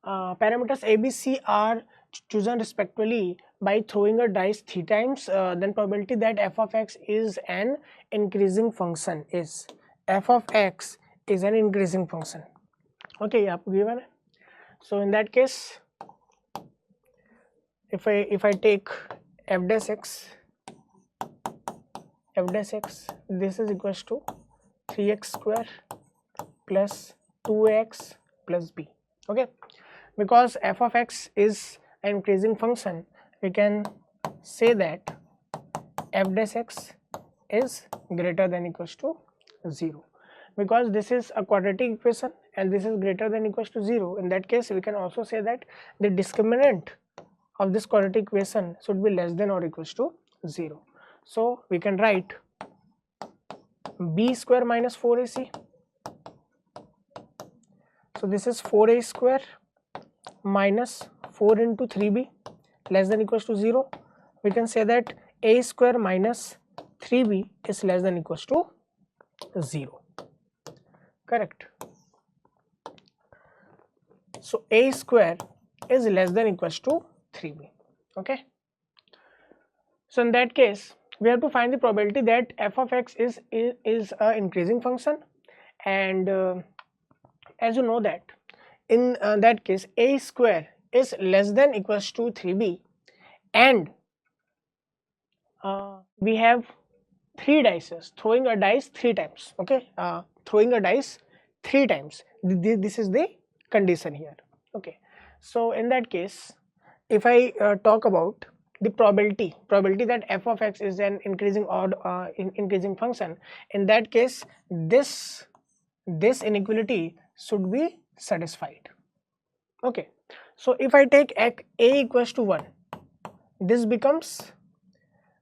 parameters a, b, c are chosen respectively by throwing a dice 3 times. Then probability that f of x is an increasing function is, f of x is an increasing function. Okay, आपको given है. So in that case, if I take f dash x, this is equals to 3x square plus 2x plus b. Okay, because f of x is an increasing function, we can say that f dash x is greater than equals to 0. Because this is a quadratic equation and this is greater than equals to 0, in that case we can also say that the discriminant of this quadratic equation should be less than or equals to 0. So we can write b square minus 4ac. So this is 4a square minus 4 into 3b less than equals to 0. We can say that a square minus 3b is less than equals to 0. Correct. So a square is less than equals to 3b. Okay. So in that case, we have to find the probability that f of x is a increasing function, and as you know that in that case a square is less than equals to 3b, and we have 3 dices, throwing a dice 3 times. Okay, throwing a dice 3 times. This is the condition here. Okay, so in that case, if I talk about the probability that f of x is an increasing increasing function, in that case this inequality should be satisfied. Okay, so if I take a equals to 1, this becomes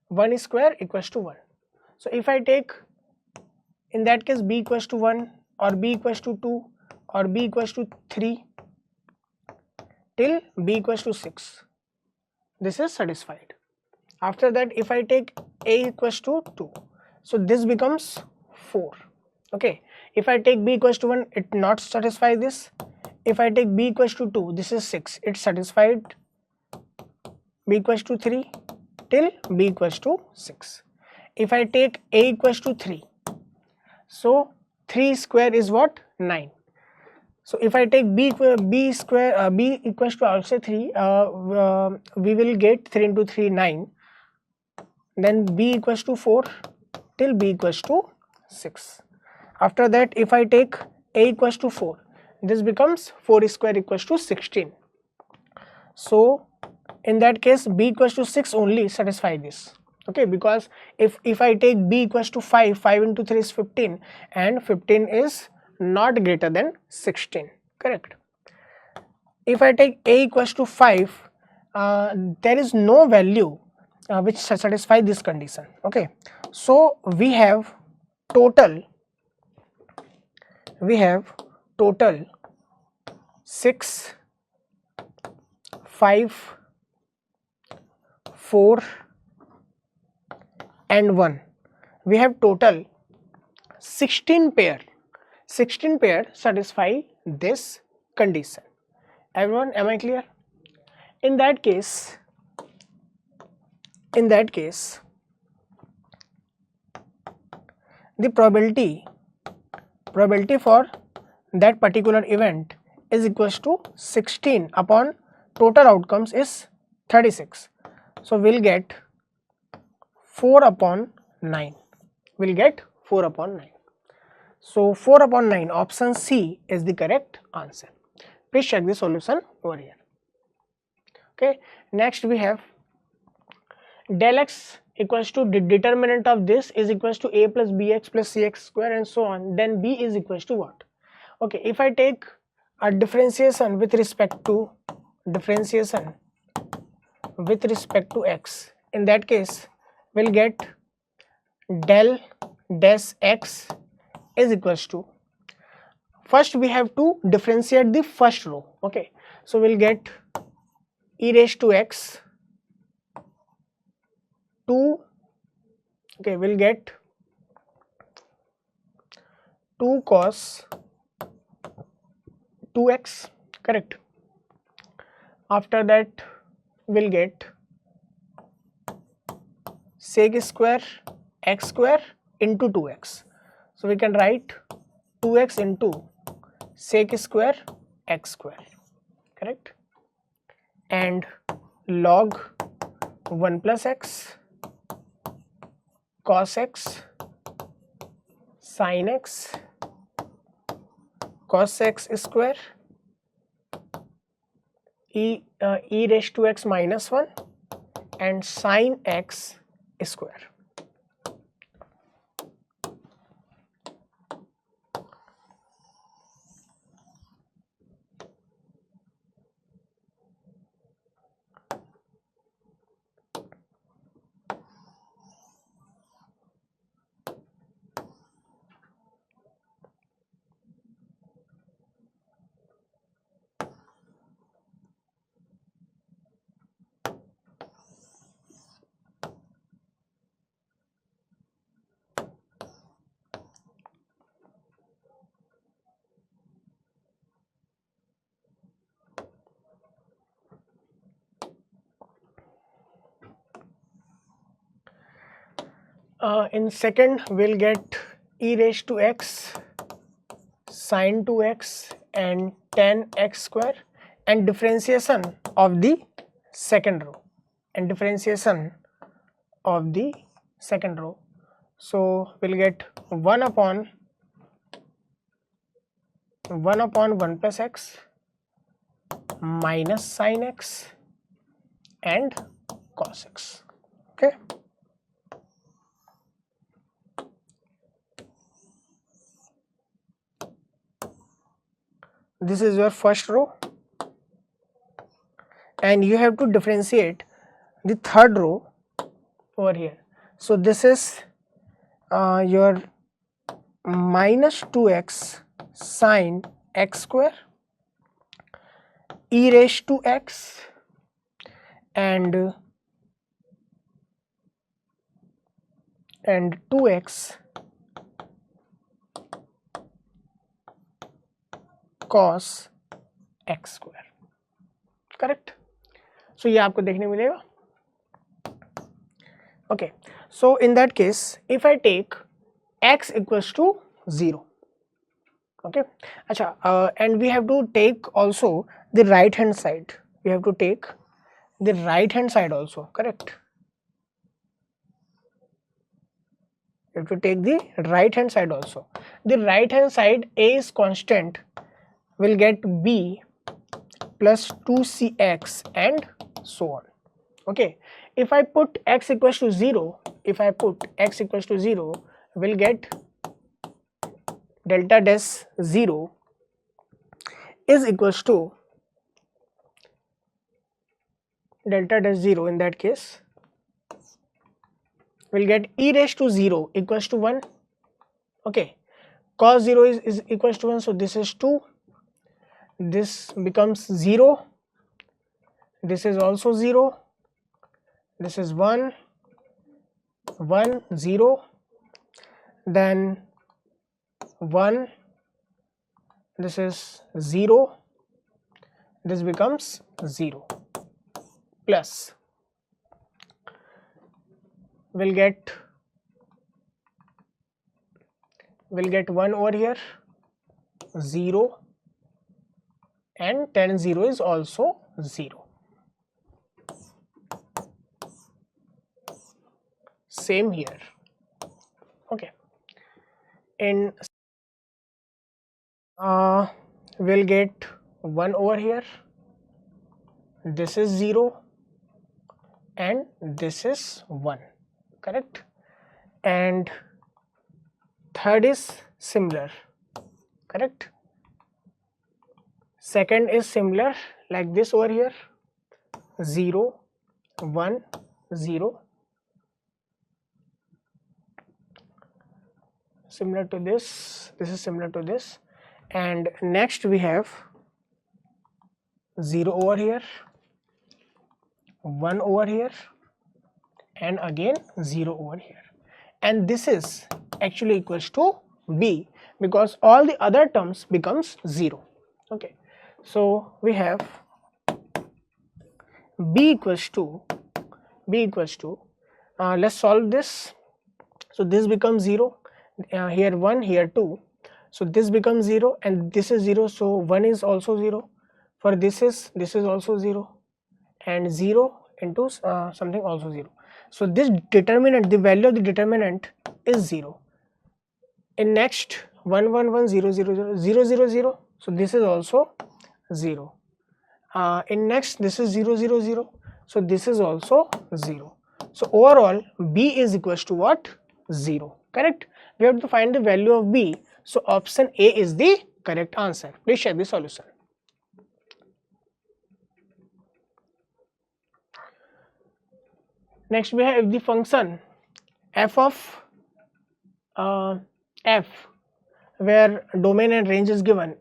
1 square equals to 1. So if I take in that case b equals to 1 or b equals to 2 or b equals to 3 till b equals to 6, this is satisfied. After that, if I take a equals to 2, so this becomes 4. Okay, if I take b equals to 1, it not satisfy this. If I take b equals to 2, this is 6, it satisfied. B equals to 3 till b equals to 6. If I take a equals to 3, so 3 square is what? 9. So if I take b equals to also 3, we will get 3 into 3 9. Then b equals to 4 till b equals to 6. After that, if I take a equals to 4, this becomes 4 square equals to 16. So in that case, b equals to 6 only satisfy this. Okay, because if I take b equals to 5, 5 into 3 is 15, and 15 is not greater than 16, correct? If I take a equals to 5, there is no value which satisfy this condition. Okay, so we have total 6, 5, 4 and 1. We have total 16 pair. 16 pair satisfy this condition. Everyone, am I clear? In that case, the probability for that particular event is equals to 16 upon total outcomes is 36. So we'll get 4 upon 9. We'll get 4 upon 9. So 4 upon 9, option C is the correct answer. Please check the solution over here. Okay, next we have del x equals to the determinant of this is equals to a plus bx plus cx square and so on. Then b is equals to what? Okay, if I take a differentiation with respect to x, in that case we'll get del dash x is equals to, first we have to differentiate the first row. Okay, so we'll get e raised to x 2, okay, we'll get 2 cos 2x, correct? After that we'll get sec square x square into 2x. So we can write 2x into sec square x square, correct? And log 1 plus x cos x sin x cos x square e raised to x minus 1 and sin x square. In second we'll get e raised to x sin 2x and tan x square and differentiation of the second row So we'll get 1 upon 1 upon 1 plus x minus sin x and cos x. Okay. This is your first row, and you have to differentiate the third row over here. So this is your minus 2x sine x square e raised to x and 2x cos x square. Correct. So ये आपको देखने मिलेगा. Okay, so in that case if I take x equals to 0. Okay, अच्छा, and we have to take also the right hand side. We have to take the right hand side also, correct? You have to take the right hand side also. The right hand side a is constant, will get b plus 2cx and so on. Okay, if I put x equals to 0, if I put x equals to 0, we'll get delta dash 0 is equals to delta dash 0. In that case, we'll get e raised to 0 equals to 1. Okay, cos 0 is equals to 1, so this is 2. This becomes 0. This is also 0. This is 1, 1, 0. Then 1. This is 0. This becomes 0. Plus we'll get 1 over here, 0, and tan 0 is also 0. Same here. Okay, in we'll get 1 over here, this is 0 and this is 1, correct? And third is similar, correct? Second is similar, like this over here, 0, 1, 0, similar to this. This is similar to this. And next we have 0 over here, 1 over here, and again 0 over here. And this is actually equals to b, because all the other terms becomes 0. Okay, so we have b equals to let's solve this. So this becomes 0, here 1, here 2, so this becomes 0 and this is 0, so 1 is also 0. For this is also 0, and 0 into something also 0. So this determinant, the value of the determinant is 0. In next 1, 1, 1, 0, 0, 0, 0, 0, 0, so this is also 0. In next this is 0, 0, 0, so this is also 0. So overall b is equals to what? 0, correct? We have to find the value of b, so option A is the correct answer. Please check the solution. Next we have the function f of f, where domain and range is given,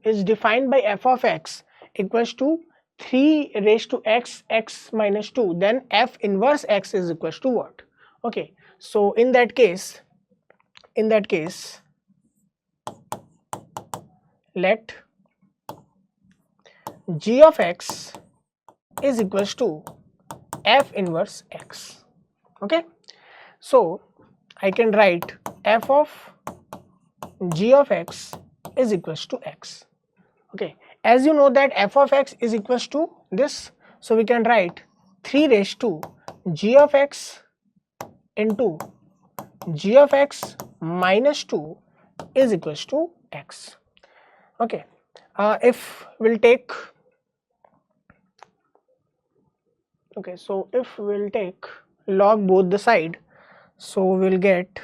is defined by f of x equals to 3 raised to x, x minus 2, then f inverse x is equals to what? Okay, so in that case let g of x is equals to f inverse x. Okay, so I can write f of g of x is equals to x. Okay, as you know that f of x is equals to this, so we can write 3 raised to g of x into g of x minus 2 is equals to x. Okay, if we'll take, okay, so if we'll take log both the side, so we'll get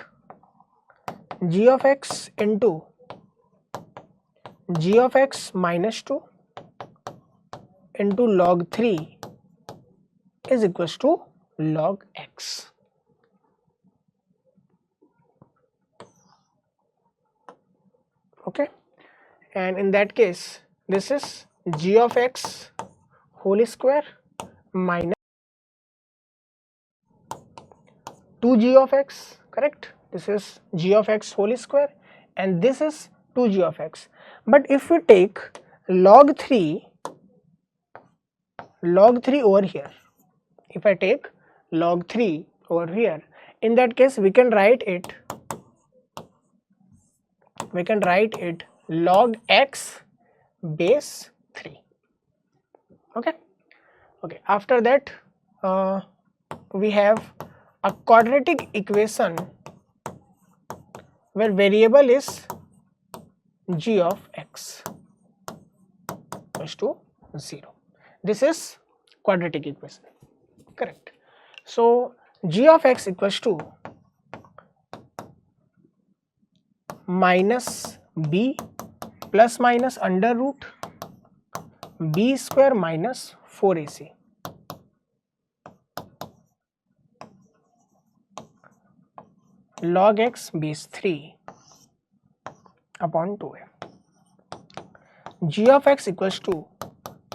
g of x into g of x minus 2 into log 3 is equals to log x. Okay, and in that case this is g of x whole square minus 2g of x, correct? This is g of x whole square and this is 2g of x. But if we take log 3 over here, if I take log 3 over here, in that case we can write it log x base 3. Okay, after that we have a quadratic equation where variable is g of x equals to 0. This is quadratic equation, correct? So g of x equals to minus b plus minus under root b square minus 4ac log x base 3 upon 2m. G of x equals to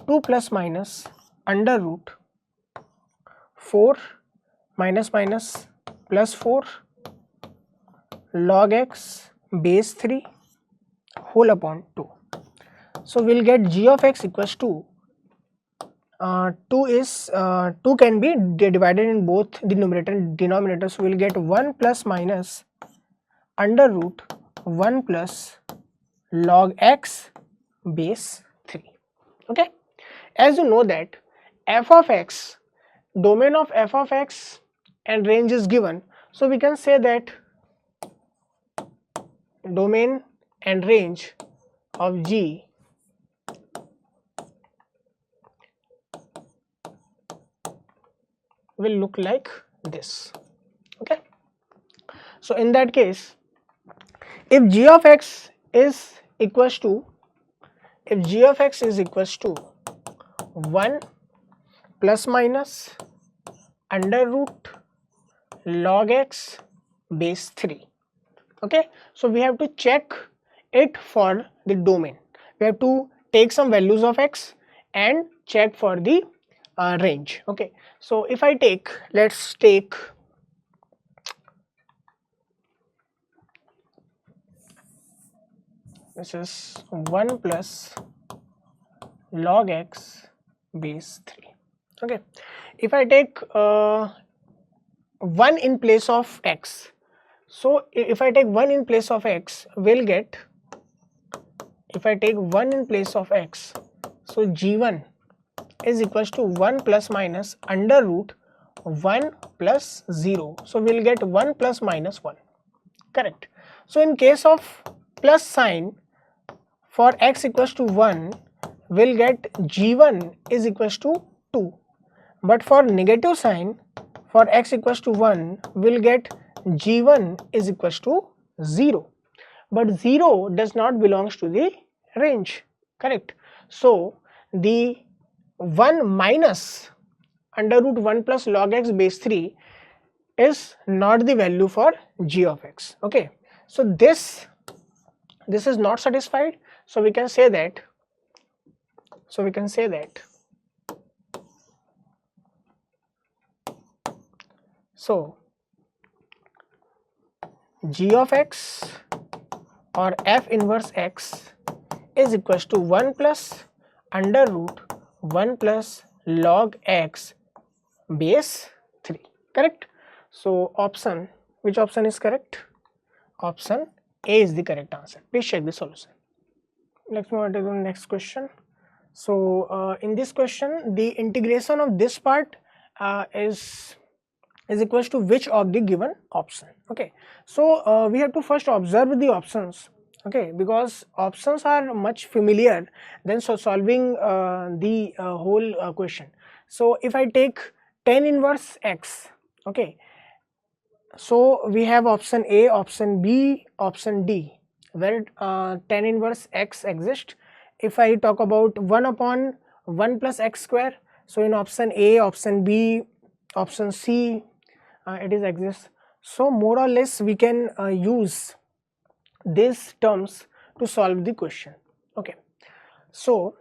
2 plus minus under root 4 minus minus plus 4 log x base 3 whole upon 2. So we'll get g of x equals to 2 can be divided in both the numerator and denominator, so we'll get 1 plus minus under root 1 plus log x base 3. Okay, as you know that f of x, domain of f of x and range is given, so we can say that domain and range of g will look like this. Okay, so in that case, if g of x is equals to 1 plus minus under root log x base 3. Okay, so we have to check it for the domain. We have to take some values of x and check for the range. Okay, so if I take, let's take this is 1 plus log x base 3. Okay, if I take 1 in place of x, so if I take 1 in place of x, we'll get, if I take 1 in place of x, so g1 is equals to 1 plus minus under root 1 plus 0, so we'll get 1 plus minus 1, correct? So in case of plus sign for x equals to 1, we'll get g1 is equals to 2, but for negative sign for x equals to 1, we'll get g1 is equals to 0, but 0 does not belongs to the range, correct? So the 1 minus under root 1 plus log x base 3 is not the value for g of x. Okay, so this is not satisfied, so we can say that so g of x or f inverse x is equals to 1 plus under root 1 plus log x base 3, correct? So option, which option is correct? Option A is the correct answer. Please check the solution. Let's move on to the next question. So in this question, the integration of this part is equals to which of the given option. Okay, so we have to first observe the options okay, because options are much familiar than solving the whole question. So if I take tan inverse x, okay, so we have option A, option B, option D, where tan inverse x exists. If I talk about 1 upon 1 plus x square, so in option A, option B, option C, it is exists. So more or less we can use these terms to solve the question. Okay, so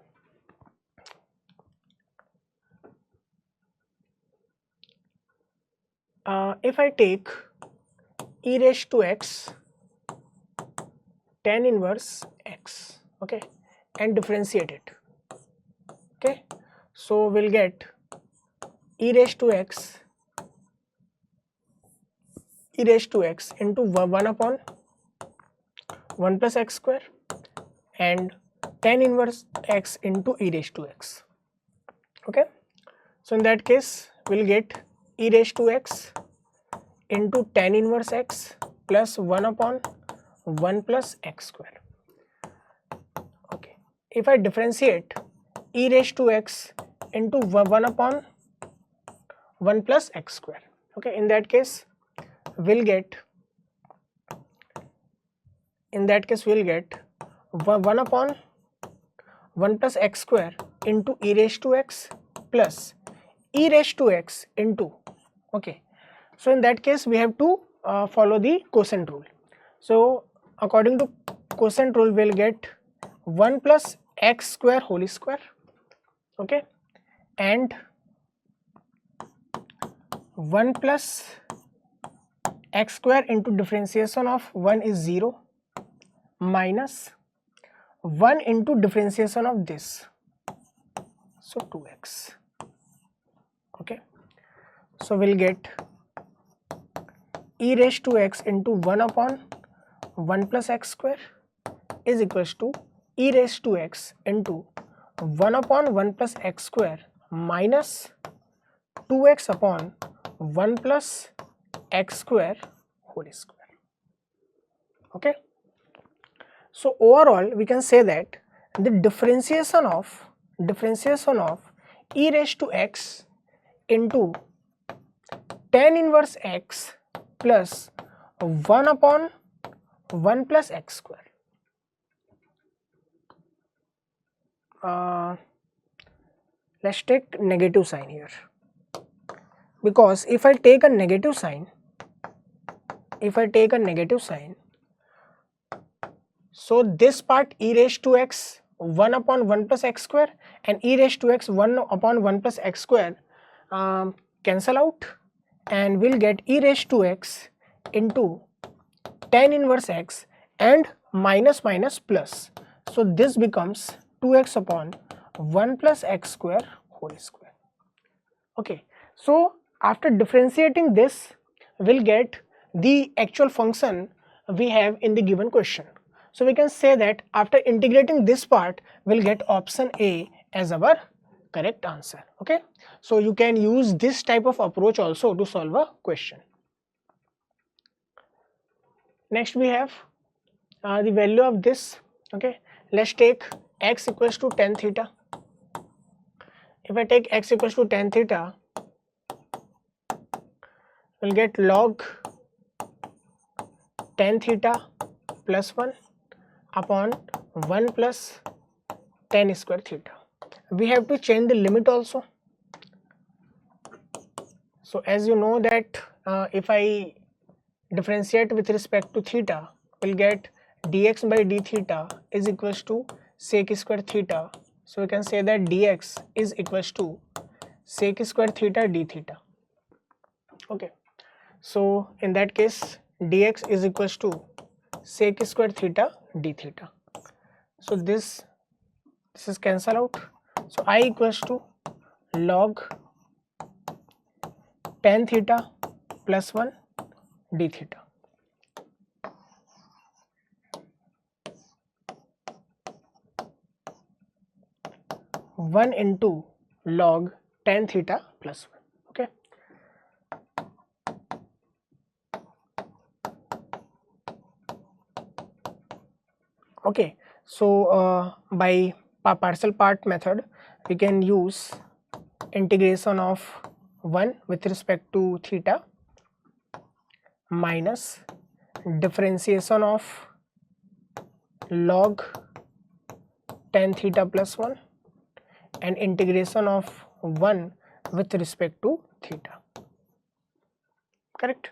if I take e raised to x tan inverse x, okay, and differentiate it, okay, so we'll get e raised to x into 1 upon 1 plus x square and tan inverse x into e raised to x, okay. So in that case we'll get e raised to x into tan inverse x plus 1 upon 1 plus x square, okay. If I differentiate e raised to x into 1 upon 1 plus x square, okay, in that case we'll get 1 upon 1 plus x square into e raised to x plus e raised to x into, okay. So in that case we have to follow the quotient rule. So according to quotient rule we'll get 1 plus x square whole square, okay, and 1 plus x square into differentiation of 1 is 0 minus 1 into differentiation of this, so 2x, okay. So we'll get e raised to x into 1 upon 1 plus x square is equals to e raised to x into 1 upon 1 plus x square minus 2x upon 1 plus x square whole square, okay. So overall we can say that the differentiation of e raised to x into tan inverse x plus 1 upon 1 plus x square, let's take negative sign here, because if I take a negative sign, so this part e raised to x 1 upon 1 plus x square and e raised to x 1 upon 1 plus x square cancel out, and we'll get e raised to x into tan inverse x and minus minus plus, so this becomes 2x upon 1 plus x square whole square, okay. So after differentiating this we'll get the actual function we have in the given question. So we can say that after integrating this part we'll get option A as our correct answer, okay. So you can use this type of approach also to solve a question. Next we have the value of this, okay. Let's take x equals to tan theta. If I take x equals to tan theta, we'll get log tan theta plus 1 upon 1 plus tan square theta. We have to change the limit also. So as you know that if I differentiate with respect to theta, we'll get dx by d theta is equals to sec square theta. So we can say that dx is equals to sec square theta d theta, okay. So in that case dx is equals to sec square theta d theta. So this is cancel out. So I equals to log tan theta plus 1 d theta. One into log tan theta plus 1, okay. Okay, so by partial part method we can use integration of 1 with respect to theta minus differentiation of log tan theta plus 1 and integration of 1 with respect to theta, correct?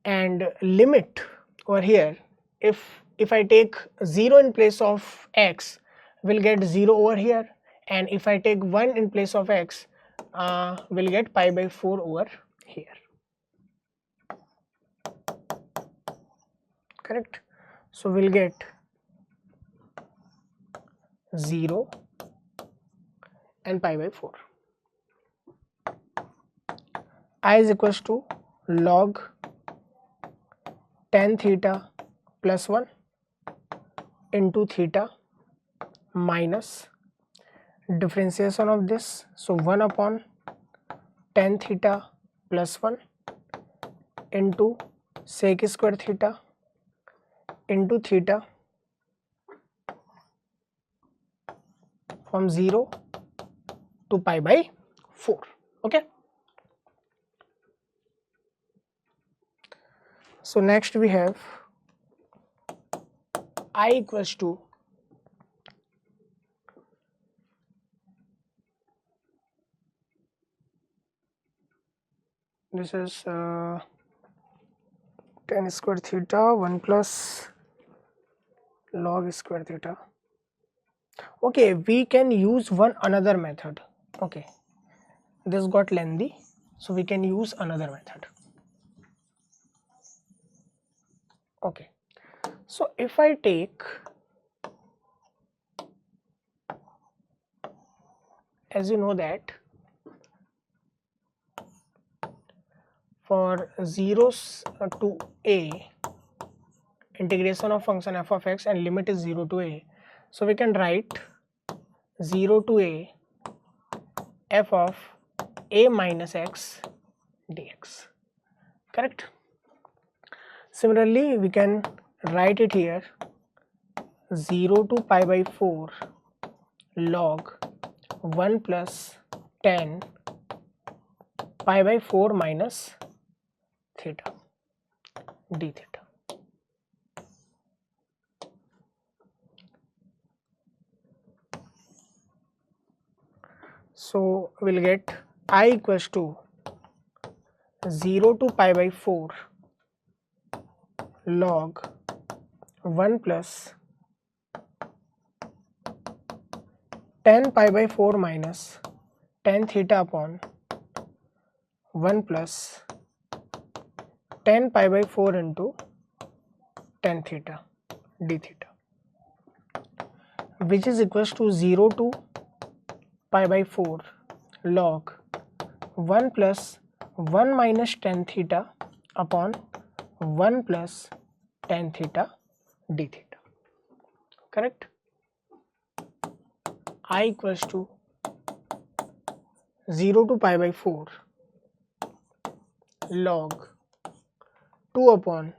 And limit over here, if I take 0 in place of x, we'll get 0 over here, and if I take 1 in place of x, we'll get pi by 4 over here, correct? So we'll get 0 and pi by 4. I is equals to log tan theta plus 1 into theta minus differentiation of this, so 1 upon tan theta plus 1 into sec square theta into theta from 0 to pi by 4. Okay, so next we have I equals to this is tan square theta 1 plus log square theta. Okay, we can use one another method. Okay, this got lengthy, so we can use another method. Okay, so if I take, as you know that for 0 to a, integration of function f of x and limit is 0 to a, so we can write 0 to a f of a minus x dx, correct? Similarly, we can write it here 0 to pi by 4 log 1 plus tan pi by 4 minus theta d theta. So we'll get I equals to 0 to pi by 4 log 1 plus tan pi by 4 minus tan theta upon 1 plus tan pi by 4 into tan theta d theta, which is equals to 0 to pi by 4 log 1 plus 1 minus tan theta upon 1 plus tan theta d theta, correct? I equals to 0 to pi by 4 log 2 upon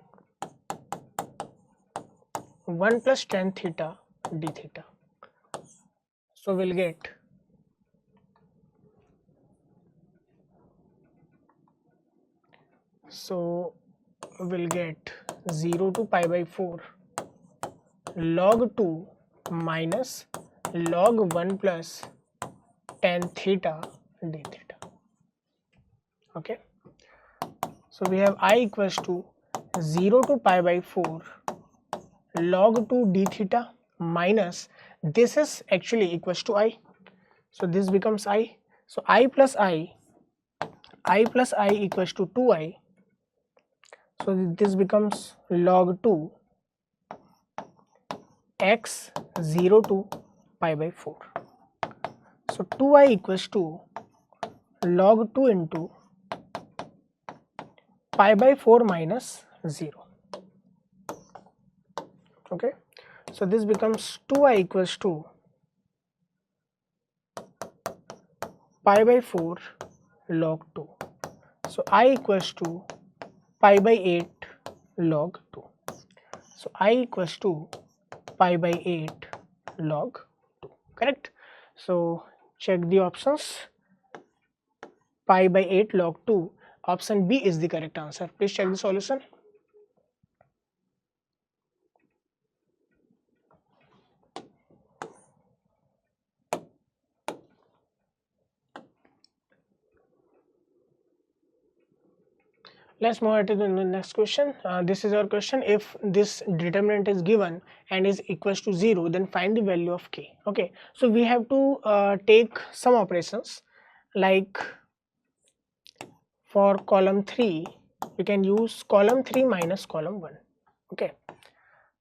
1 plus tan theta d theta. So we'll get we'll get 0 to pi by 4 log 2 minus log 1 plus tan theta d theta. Okay, so we have I equals to 0 to pi by 4 log 2 d theta minus, this is actually equals to I, so this becomes I, so I plus I equals to 2I, so this becomes log 2 x 0 to pi by 4, so 2I equals to log 2 into pi by 4 minus 0. Okay, so this becomes 2I equals to pi by 4 log 2, so I equals to pi by 8 log 2. So I equals to pi by 8 log 2, correct? So check the options. Pi by 8 log 2, option B is the correct answer. Please check the solution. Let's move on to the next question. This is our question. If this determinant is given and is equals to 0, then find the value of k. Okay, so we have to take some operations, like for column 3 we can use column 3 minus column 1. Okay,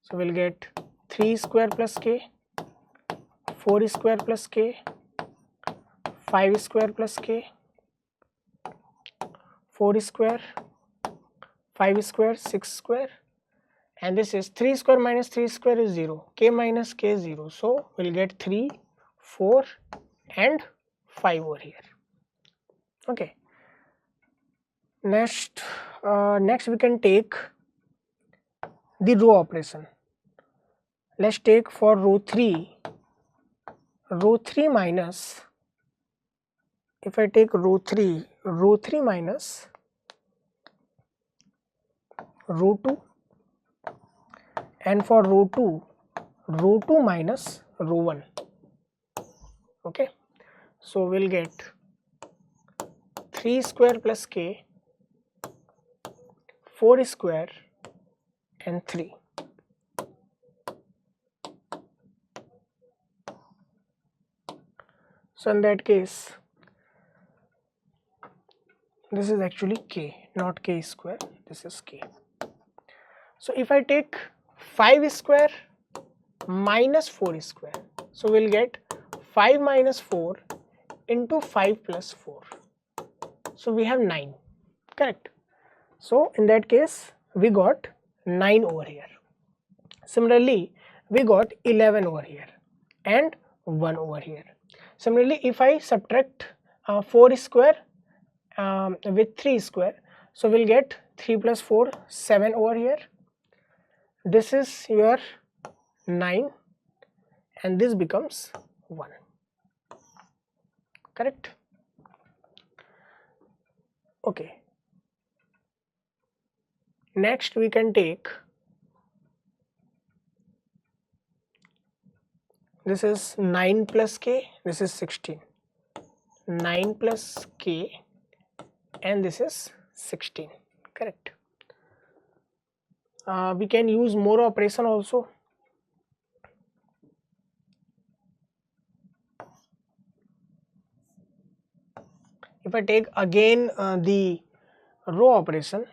so we'll get 3 square plus k, 4 square plus k, 5 square plus k, 4 square, 5 square, 6 square, and this is 3 square minus 3 square is 0, k minus k is 0, so we'll get 3, 4 and 5 over here. Okay, next we can take the row operation. Let's take for row 3 minus, if I take row 3 minus row 2, and for row 2 minus row 1. Okay, so we'll get 3 square plus k, 4 square and 3. So in that case, this is actually k, not k square, this is k. So if I take 5 square minus 4 square, so we'll get 5 minus 4 into 5 plus 4. So we have 9, correct? So in that case we got 9 over here. Similarly we got 11 over here and 1 over here. Similarly if I subtract 4 square with 3 square, so we'll get 3 plus 4, 7 over here. This is your 9 and this becomes 1, correct? Okay, next we can take, this is 9 plus k, this is 16, 9 plus k and this is 16, correct? We can use more operation also. If I take again the row operation,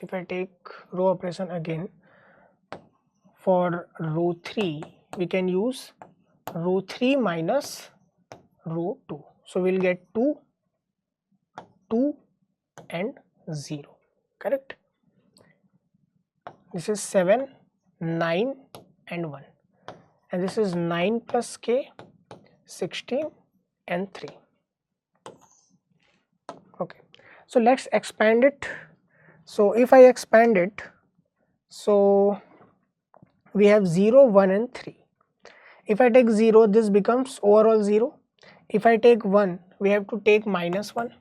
if I take row operation again, for row 3 we can use row 3 minus row 2, so we'll get 2 and 0, correct? This is 7, 9 and 1, and this is 9 plus k, 16 and 3. Okay, so let's expand it. So if I expand it, so we have 0, 1 and 3. If I take 0, this becomes overall 0. If I take 1, we have to take minus 1.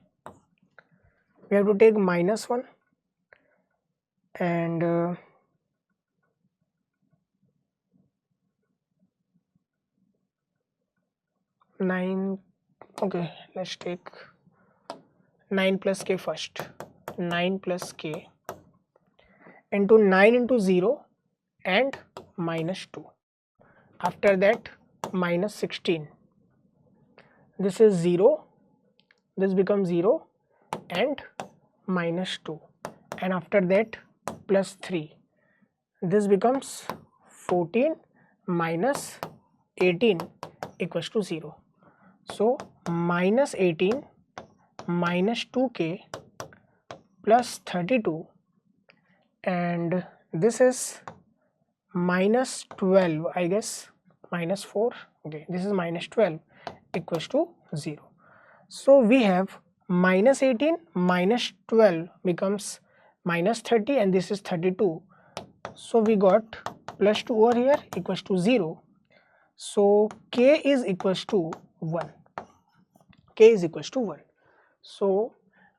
We have to take minus 1 and 9. Okay, let's take 9 plus k first. 9 plus k into 9 into 0 and minus 2. After that minus 16. This is 0, this becomes 0 and minus 2, and after that plus 3. This becomes 14 minus 18 equals to 0. So minus 18 minus 2k plus 32, and this is minus 12, I guess, minus 4. Okay, this is minus 12 equals to 0. So we have minus 18 minus 12 becomes minus 30, and this is 32. So we got plus 2 over here equals to 0. So k is equals to 1. K is equals to 1. So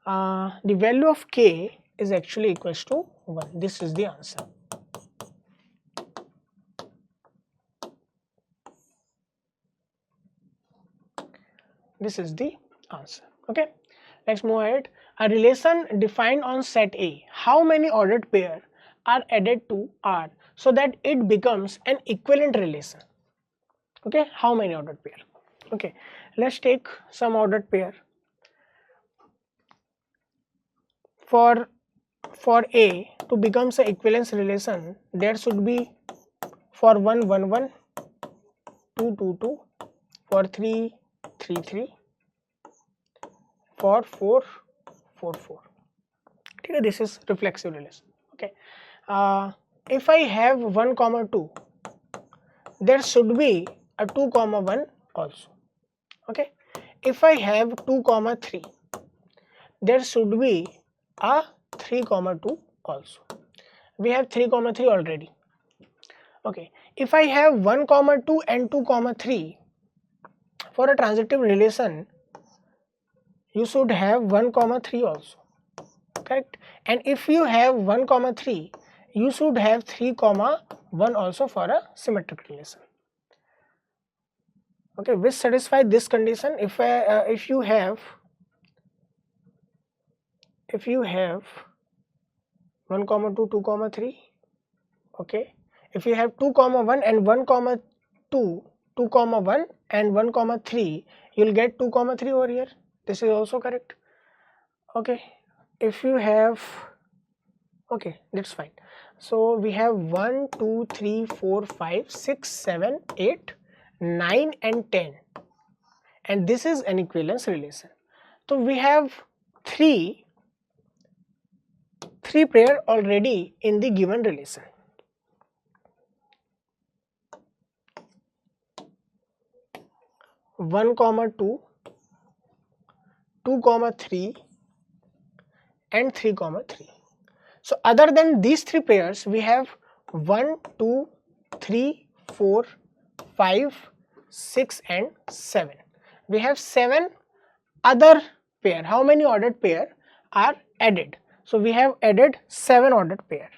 the value of k is actually equals to 1. This is the answer. This is the answer. Okay, let's move ahead. A relation defined on set A. How many ordered pair are added to R so that it becomes an equivalent relation? Okay, how many ordered pair? Okay, let's take some ordered pair. For A to become an equivalence relation, there should be for 1 1 1, 2 2 2, for 3 3 3, for 4 4 4. Okay, this is reflexive relation. Okay, if I have 1 comma 2, there should be a 2 comma 1 also. Okay, if I have 2 comma 3, there should be a 3 comma 2 also. We have 3 comma 3 already. Okay, if I have 1 comma 2 and 2 comma 3, for a transitive relation you should have 1 comma 3 also, correct? And if you have 1 comma 3, you should have 3 comma 1 also for a symmetric relation. Okay, which satisfy this condition. If you have 1 comma 2 2 comma 3, okay, if you have 2 comma 1 and 1 comma 2 2 comma 1 and 1 comma 3, you will get 2 comma 3 over here. This is also correct. Okay, if you have, okay, that's fine. So we have 1 2 3 4 5 6 7 8 9 and 10, and this is an equivalence relation. So we have three pair already in the given relation. One comma 2, 2 comma 3 and 3 comma 3. So other than these 3 pairs, we have 1 2 3 4 5 6 and 7. We have 7 other pair. How many ordered pair are added? So we have added 7 ordered pair.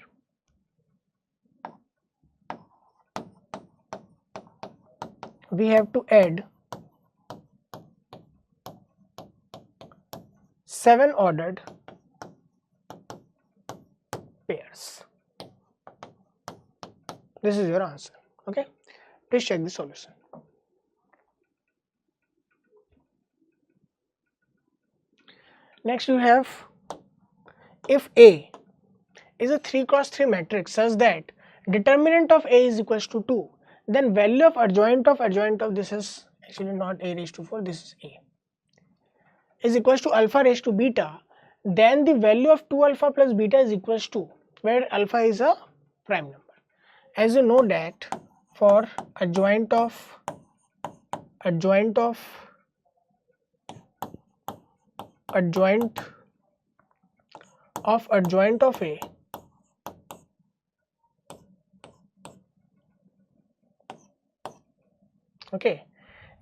We have to add 7 ordered pairs. This is your answer. Okay, please check the solution. Next you have, if A is a 3 cross 3 matrix such that determinant of A is equals to 2, then value of adjoint of this is actually not A raised to 4, this is A, is equals to alpha raised to beta, then the value of 2 alpha plus beta is equals to, where alpha is a prime number. As you know that for adjoint of A, okay,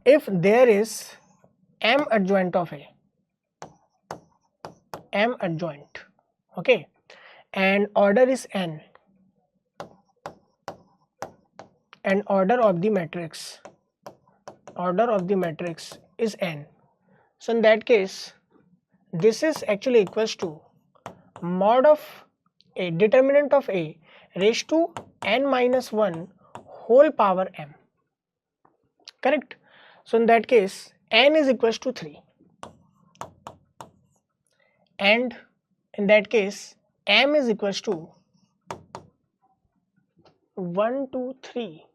if there is M adjoint of A, M adjoint, okay, and order is n, and order of the matrix is n, so in that case this is actually equals to mod of A, determinant of A raised to n minus 1 whole power m, correct? So in that case n is equals to 3, and in that case m is equals to 1 2 3.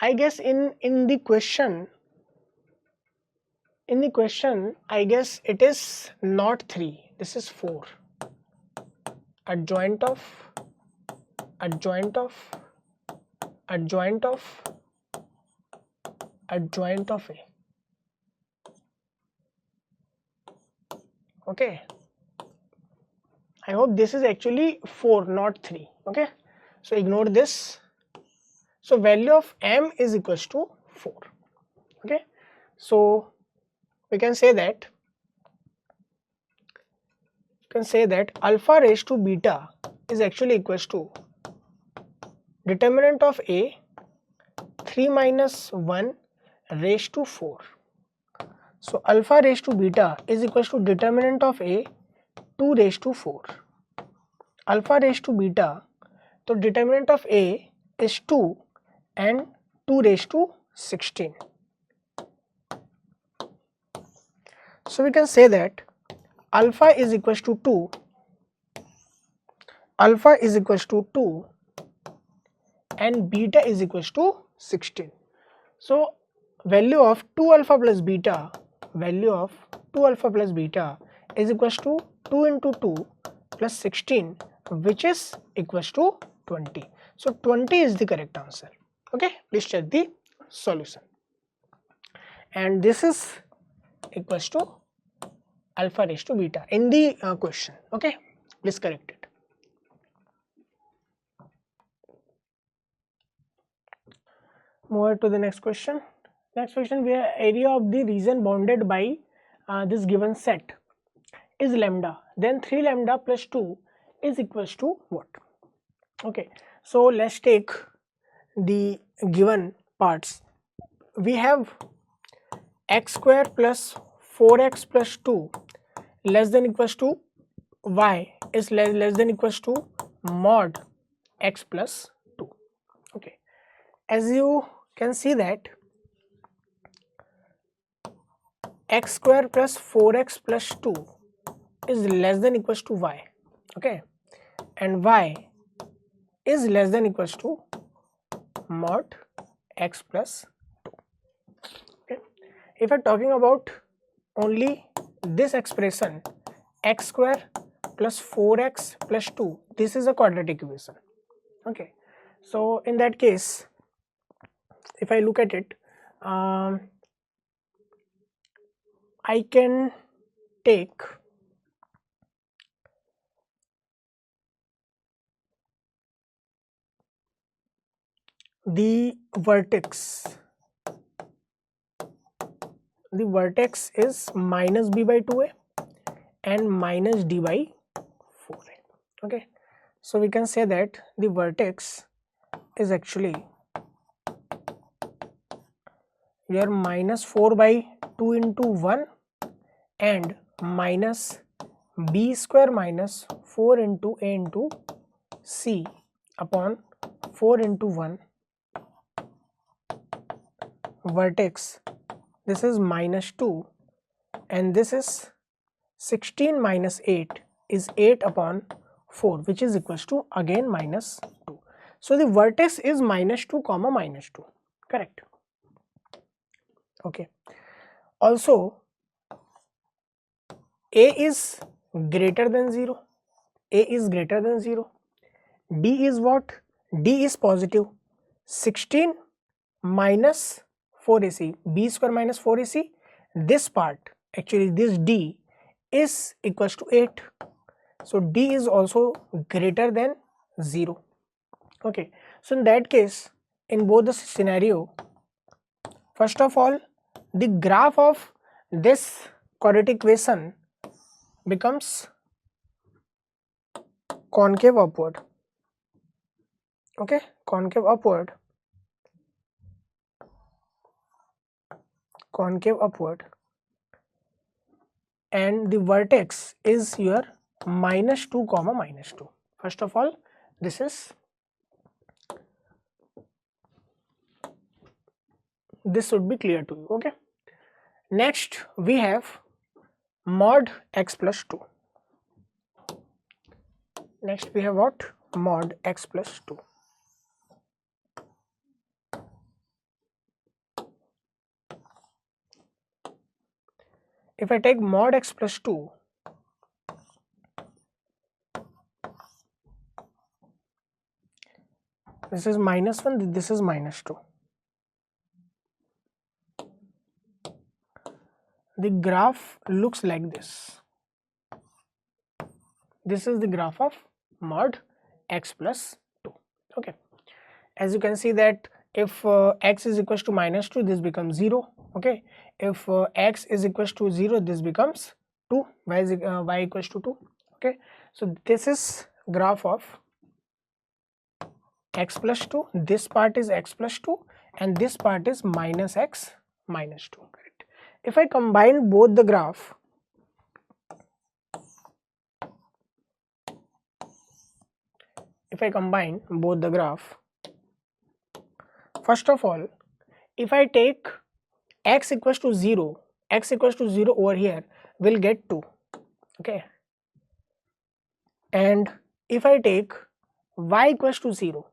I guess in the question I guess it is not 3, this is 4. Adjoint of A, Okay, I hope this is actually 4 not 3. Okay, so ignore this. So value of m is equals to 4. Okay, so we can say that alpha raised to beta is actually equals to determinant of a 3 minus 1 raised to 4. So alpha raised to beta is equals to determinant of a 2 raised to 4. Alpha raised to beta, so determinant of a is 2 and 2 raised to 16. So we can say that alpha is equals to 2, alpha is equals to 2 and beta is equals to 16. So value of 2 alpha plus beta, value of 2 alpha plus beta is equals to 2 into 2 plus 16, which is equals to 20. So 20 is the correct answer. Okay, please check the solution. And this is equals to alpha raised to beta in the question. Okay, please correct it. Move on to the next question. Next question, where area of the region bounded by this given set is lambda, then 3 lambda plus 2 is equals to what? Okay, so let's take the given parts. We have x square plus 4x plus 2 less than equals to y is less than equals to mod x plus 2. Okay, as you can see that x square plus 4x plus 2 is less than equals to y. Okay, and y is less than equals to mod x plus 2. Okay, if we are talking about only this expression x square plus 4x plus 2, this is a quadratic equation. Okay, so in that case, if I look at it, I can take the vertex is minus b by 2a and minus d by 4a. Okay, so we can say that the vertex is actually your minus 4 by 2 into 1 and minus b square minus 4 into a into c upon 4 into 1 vertex. This is minus 2 and this is 16 minus 8 is 8 upon 4, which is equals to again minus 2. So the vertex is minus 2 comma minus 2, correct? Okay, also a is greater than 0, a is greater than 0, d is what? D is positive. 16 minus 4ac, b square minus 4ac, this part actually this d is equals to 8. So d is also greater than 0. Okay, so in that case, in both the scenario, first of all, the graph of this quadratic equation becomes concave upward. Okay, concave upward, and the vertex is your minus 2 comma minus 2. First of all, this should be clear to you. Okay, next we have mod x plus 2. Next we have what? Mod x plus 2. If I take mod x plus 2, this is minus 1, this is minus 2. The graph looks like this. this is the graph of mod x plus 2. Okay, as you can see that if x is equals to minus 2, this becomes 0. Okay, if x is equals to 0, this becomes 2, y equals to 2. Okay, so this is graph of x plus 2, this part is x plus 2 and this part is minus x minus 2, correct. If I combine both the graph, first of all, if I take x equals to 0, over here will get 2. Okay, and if I take y equals to 0,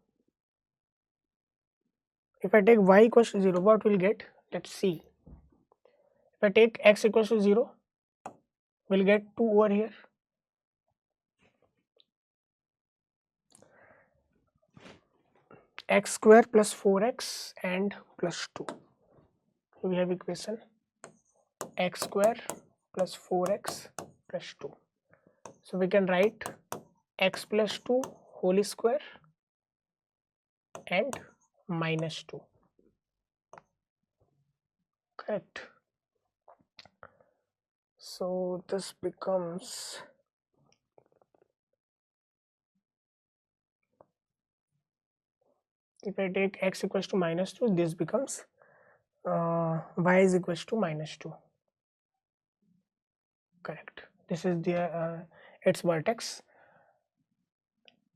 what will get? Let's see. If I take x equals to 0, we'll get 2 over here. X square plus 4x and plus 2. We have equation x square plus 4x plus 2. So we can write x plus 2 whole square and minus 2. Correct. So this becomes if I take x equals to minus 2, this becomes y is equals to minus 2. Correct. This is the its vertex.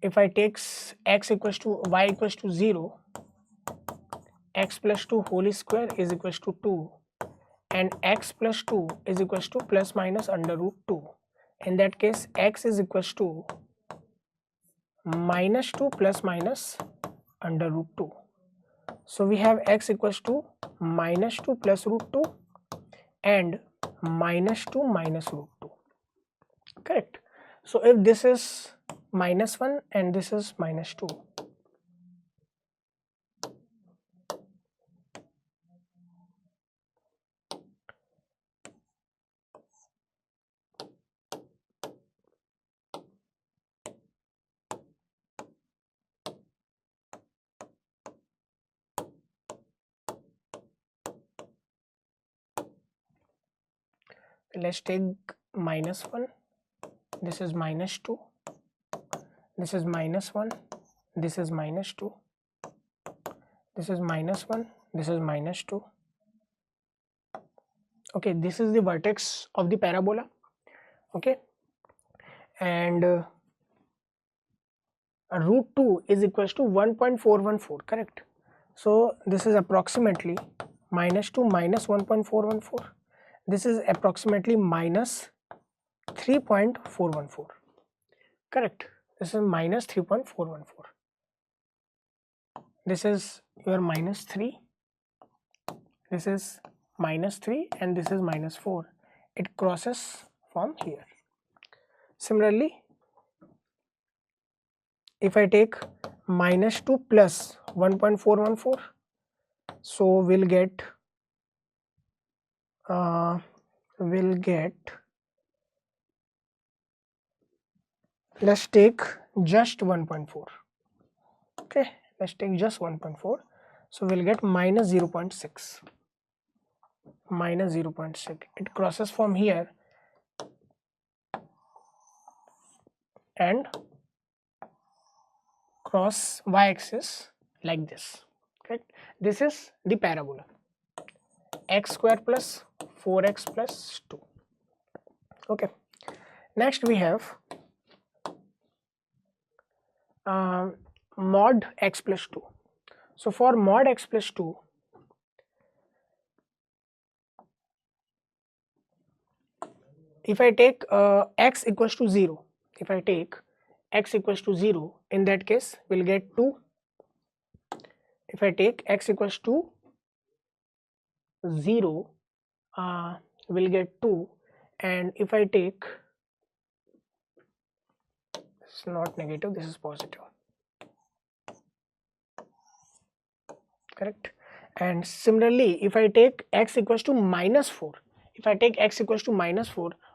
If I take x equals to y equals to 0, x plus 2 whole square is equals to 2 and x plus 2 is equals to plus minus under root 2. In that case, x is equals to minus 2 plus minus under root 2. So we have x equals to minus 2 plus root 2 and minus 2 minus root 2. Correct. So if this is minus 1 and this is minus 2, let's take minus 1, this is minus 2, this is minus 1, this is minus 2, this is minus 1, this is minus 2. Okay, this is the vertex of the parabola. Okay, and root 2 is equals to 1.414, correct. So this is approximately minus 2 minus 1.414. This is approximately minus 3.414. Correct. This is minus 3.414. This is your minus 3. This is minus 3 and this is minus 4. It crosses from here. Similarly, if I take minus 2 plus 1.414, so we'll get let's take just 1.4. Okay, let's take just 1.4. So we'll get minus 0.6. Minus 0.6. It crosses from here and cross y-axis like this. Correct. This is the parabola. X square plus 4x plus 2. Okay. Next we have mod x plus 2. So for mod x plus 2, if I take x equals to 0, in that case we'll get 2. If I take x equals to 0, we'll get 2, and if I take, it's not negative, this is positive. Correct. And similarly, if I take x equals to minus 4,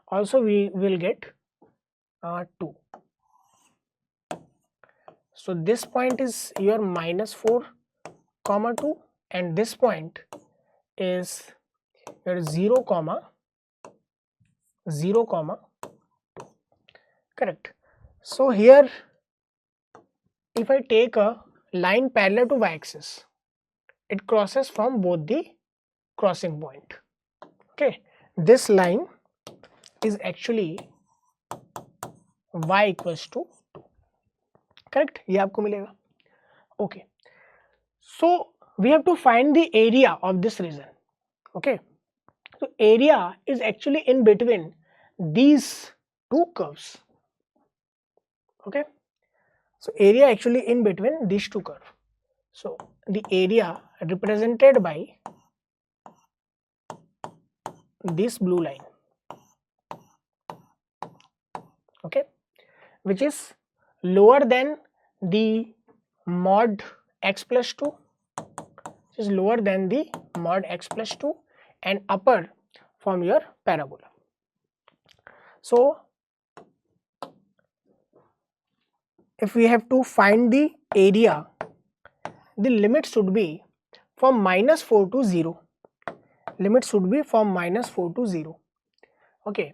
also we will get 2. So this point is your -4, 2, and this point is your 0, 0, 2. Correct. So here, if I take a line parallel to y-axis, it crosses from both the crossing point. Okay, this line is actually y equals to 2. Correct, ये आपको मिलेगा. Okay, so we have to find the area of this region. Okay, so area is actually in between these two curves. Okay, so area actually in between these two curves. So the area represented by this blue line, okay, which is lower than the mod x plus 2, which is lower than the mod x plus 2, and upper from your parabola. So if we have to find the area, the limit should be from -4 to 0. Limit should be from -4 to 0. Okay,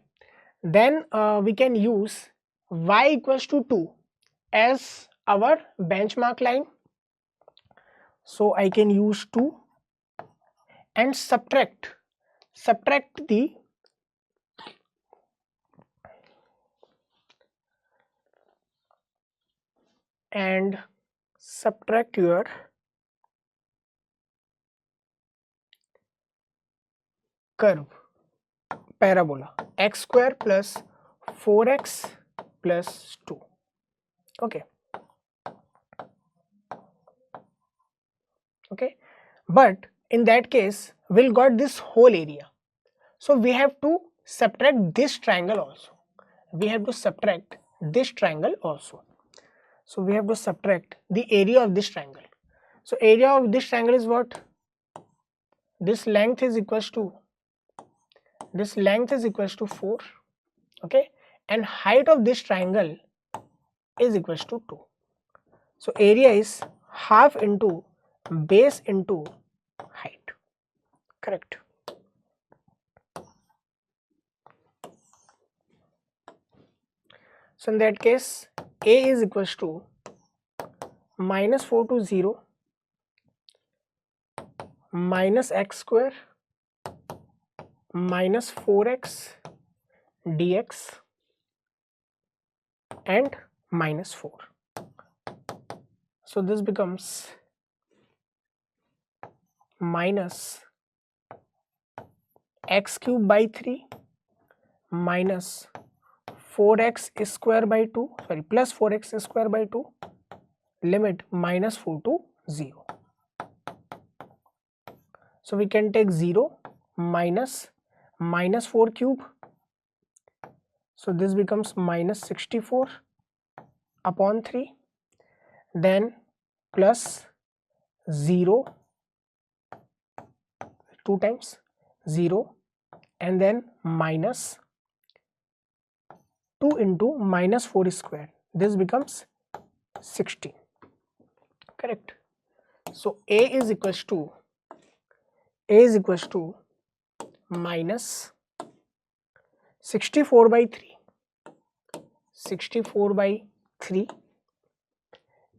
then we can use y equals to 2 as our benchmark line. So I can use 2 and subtract the your curve parabola x square plus 4x plus 2. Okay, okay, but in that case we'll got this whole area, so we have to subtract this triangle also. We have to subtract this triangle also. So we have to subtract the area of this triangle. So area of this triangle is what? This length is equals to 4. Okay, and height of this triangle is equals to 2. So area is half into base into height. Correct. So in that case, A is equals to -4 to 0 minus x square minus 4x dx and -4. So this becomes minus x cube by 3 minus 4x square by 2, sorry, plus 4x square by 2, limit -4 to 0. So we can take 0 minus -4 cube. So this becomes -64 upon 3, then plus 0 2 times 0, and then minus 2 into -4 square. This becomes 16. Correct. So A is equals to minus 64 by 3,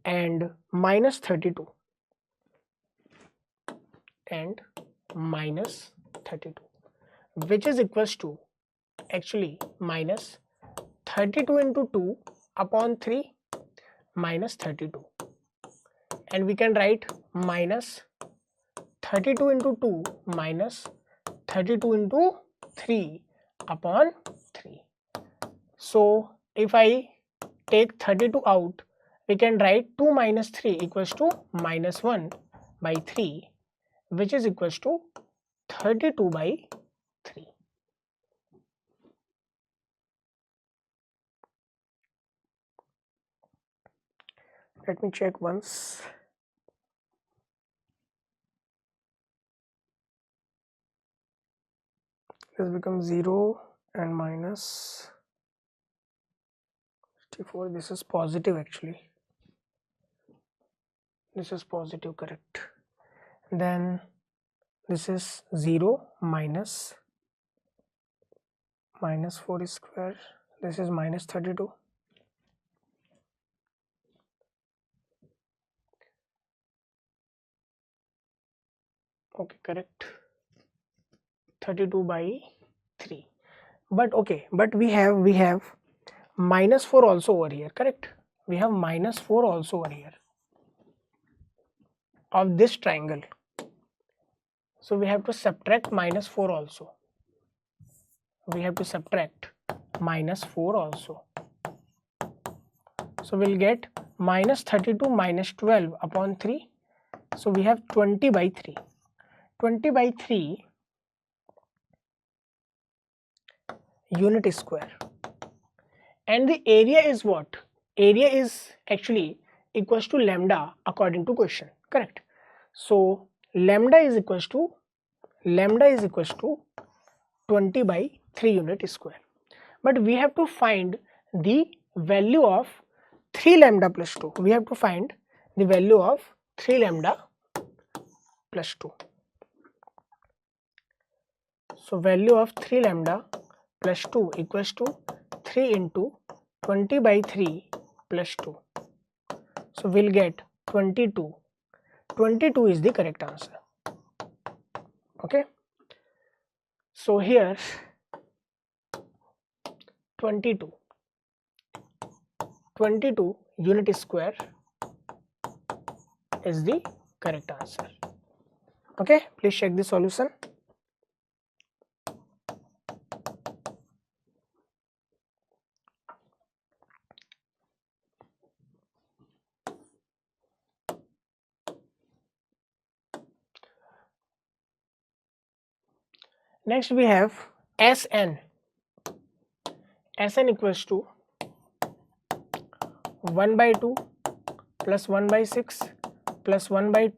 and minus 32 and minus 32, which is equals to actually minus 32 into 2 upon 3 minus 32, and we can write minus 32 into 2 minus 32 into 3 upon 3. So if I take 32 out, we can write 2 minus 3 equals to -1 by 3, which is equals to 32 by 3. Let me check once. This becomes 0 and minus 64, this is positive actually. This is positive, correct. Then this is 0 minus 4 square. This is minus 32. Okay, correct. 32 by 3. But okay, but we have minus 4 also over here, correct? We have minus 4 also over here of this triangle. So we have to subtract minus 4 also. We have to subtract minus 4 also. So we'll get minus 32 minus 12 upon 3. So we have 20 by 3. 20 by 3 unit square. And the area is what? Area is actually equals to lambda according to question, correct? So lambda is equals to 20 by 3 unit square. But we have to find the value of 3 lambda plus 2. We have to find the value of 3 lambda plus 2. So value of 3 lambda plus 2 equals to 3 into 20 by 3 plus 2. So we'll get 22. 22 is the correct answer. Okay. So here 22 unit square is the correct answer. Okay, please check the solution. Next we have Sn. Sn equals to 1 by 2 plus 1 by 6 plus 1 by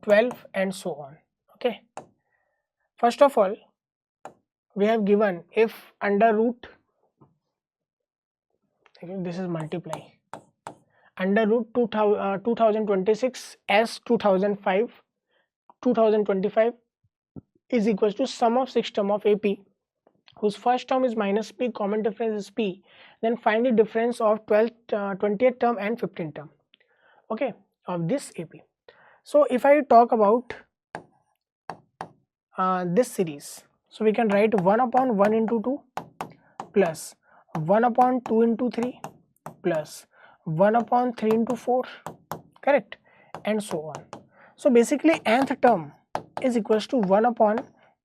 12 and so on. Okay. First of all, we have given if under root, this is multiply, under root 2026 as 2025 is equals to sum of 6 term of AP whose first term is minus P, common difference is P, then find the difference of 20th term and 15th term, okay, of this AP. So if I talk about this series, so we can write 1 upon 1 into 2 plus 1 upon 2 into 3 plus 1 upon 3 into 4, correct, and so on. So basically nth term is equals to 1 upon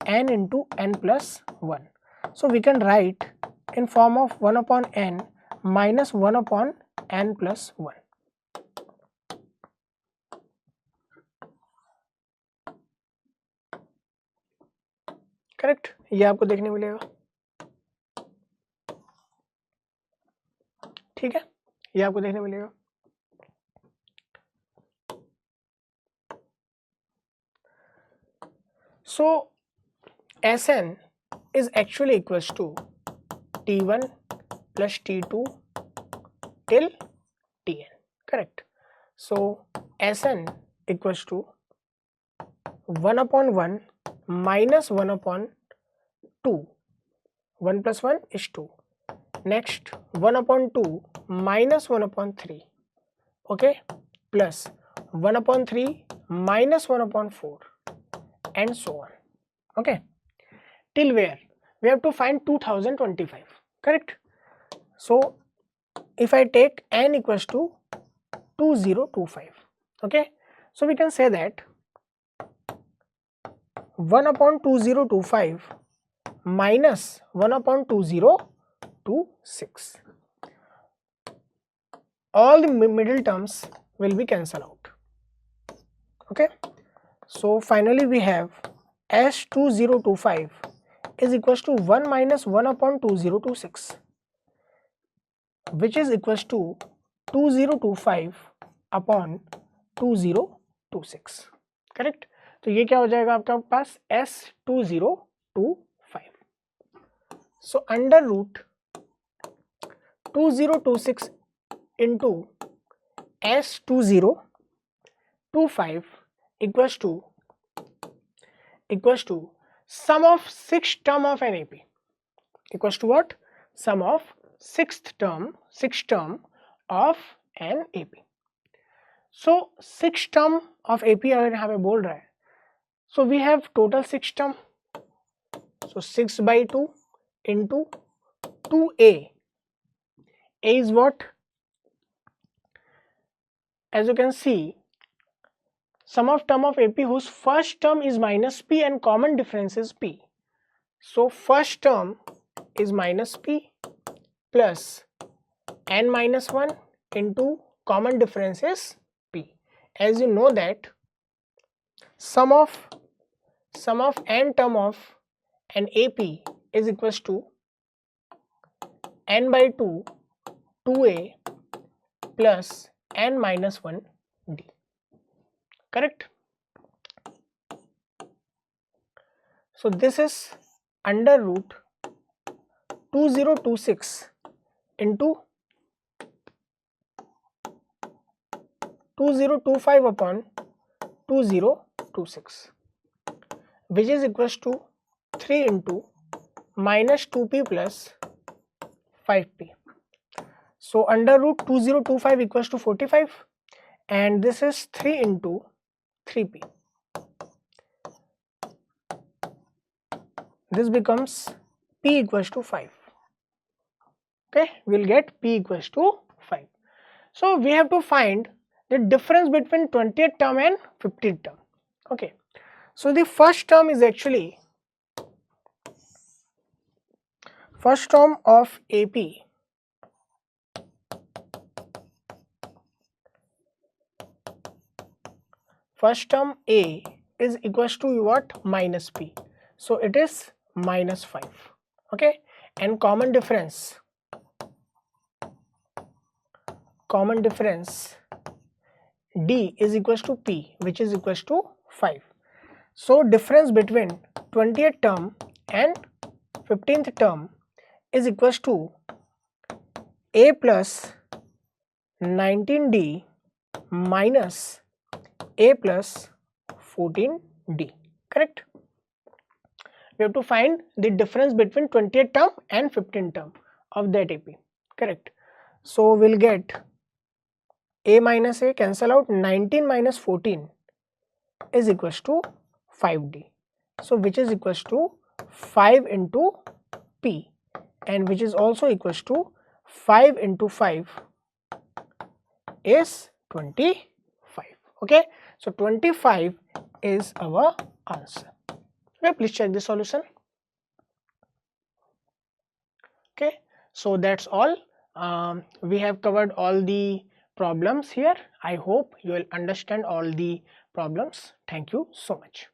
n into n plus 1. So we can write in form of 1 upon n minus 1 upon n plus 1. Correct, ये आपको देखने मिलेगा, ठीक है, ये आपको देखने मिलेगा. So Sn is actually equals to T1 plus T2 till Tn, correct. So Sn equals to 1 upon 1 minus 1 upon 2, 1 plus 1 is 2, next 1 upon 2 minus 1 upon 3, okay, plus 1 upon 3 minus 1 upon 4 and so on, okay, till where we have to find 2025, correct. So if I take n equals to 2025, okay, so we can say that 1 upon 2025 minus 1 upon 2026, all the middle terms will be cancelled out, okay. So finally we have S2025 is equals to 1 minus 1 upon 2026, which is equals to 2025 upon 2026, correct. तो ये क्या हो जाएगा आपका पास S2025. So under root 2026 into S2025 equals to sum of sixth term of an AP, equals to what? Sum of sixth term of an AP. So sixth term of AP अगर यहाँ पे बोल रहा है, so we have total six term, so 6 by 2 into 2A. A is what? As you can see, sum of term of AP whose first term is minus P and common difference is P. So first term is minus P plus n minus 1 into common difference is P. As you know that sum of n term of an AP is equals to n by 2 2A plus n minus 1 D. Correct? So this is under root 2026 into 2025 upon 2026, which is equals to 3 into minus 2p plus 5p. So under root 2025 equals to 45, and this is 3 into 3p. This becomes p equals to 5. Okay, we'll get p equals to 5. So we have to find the difference between 20th term and 15th term. Okay, so the first term is actually first term of AP first term A is equals to what? Minus P. So it is minus 5. Okay, and common difference D is equals to P, which is equals to 5. So difference between 20th term and 15th term is equals to A plus 19D minus A plus 14D. Correct? We have to find the difference between 20th term and 15th term of that AP. Correct? So we'll get A minus A cancel out, 19 minus 14 is equals to 5D. So which is equals to 5 into P, and which is also equals to 5 into 5 is 25. Okay, so 25 is our answer. Okay, please check the solution. Okay, so that's all. We have covered all the problems here. I hope you will understand all the problems. Thank you so much.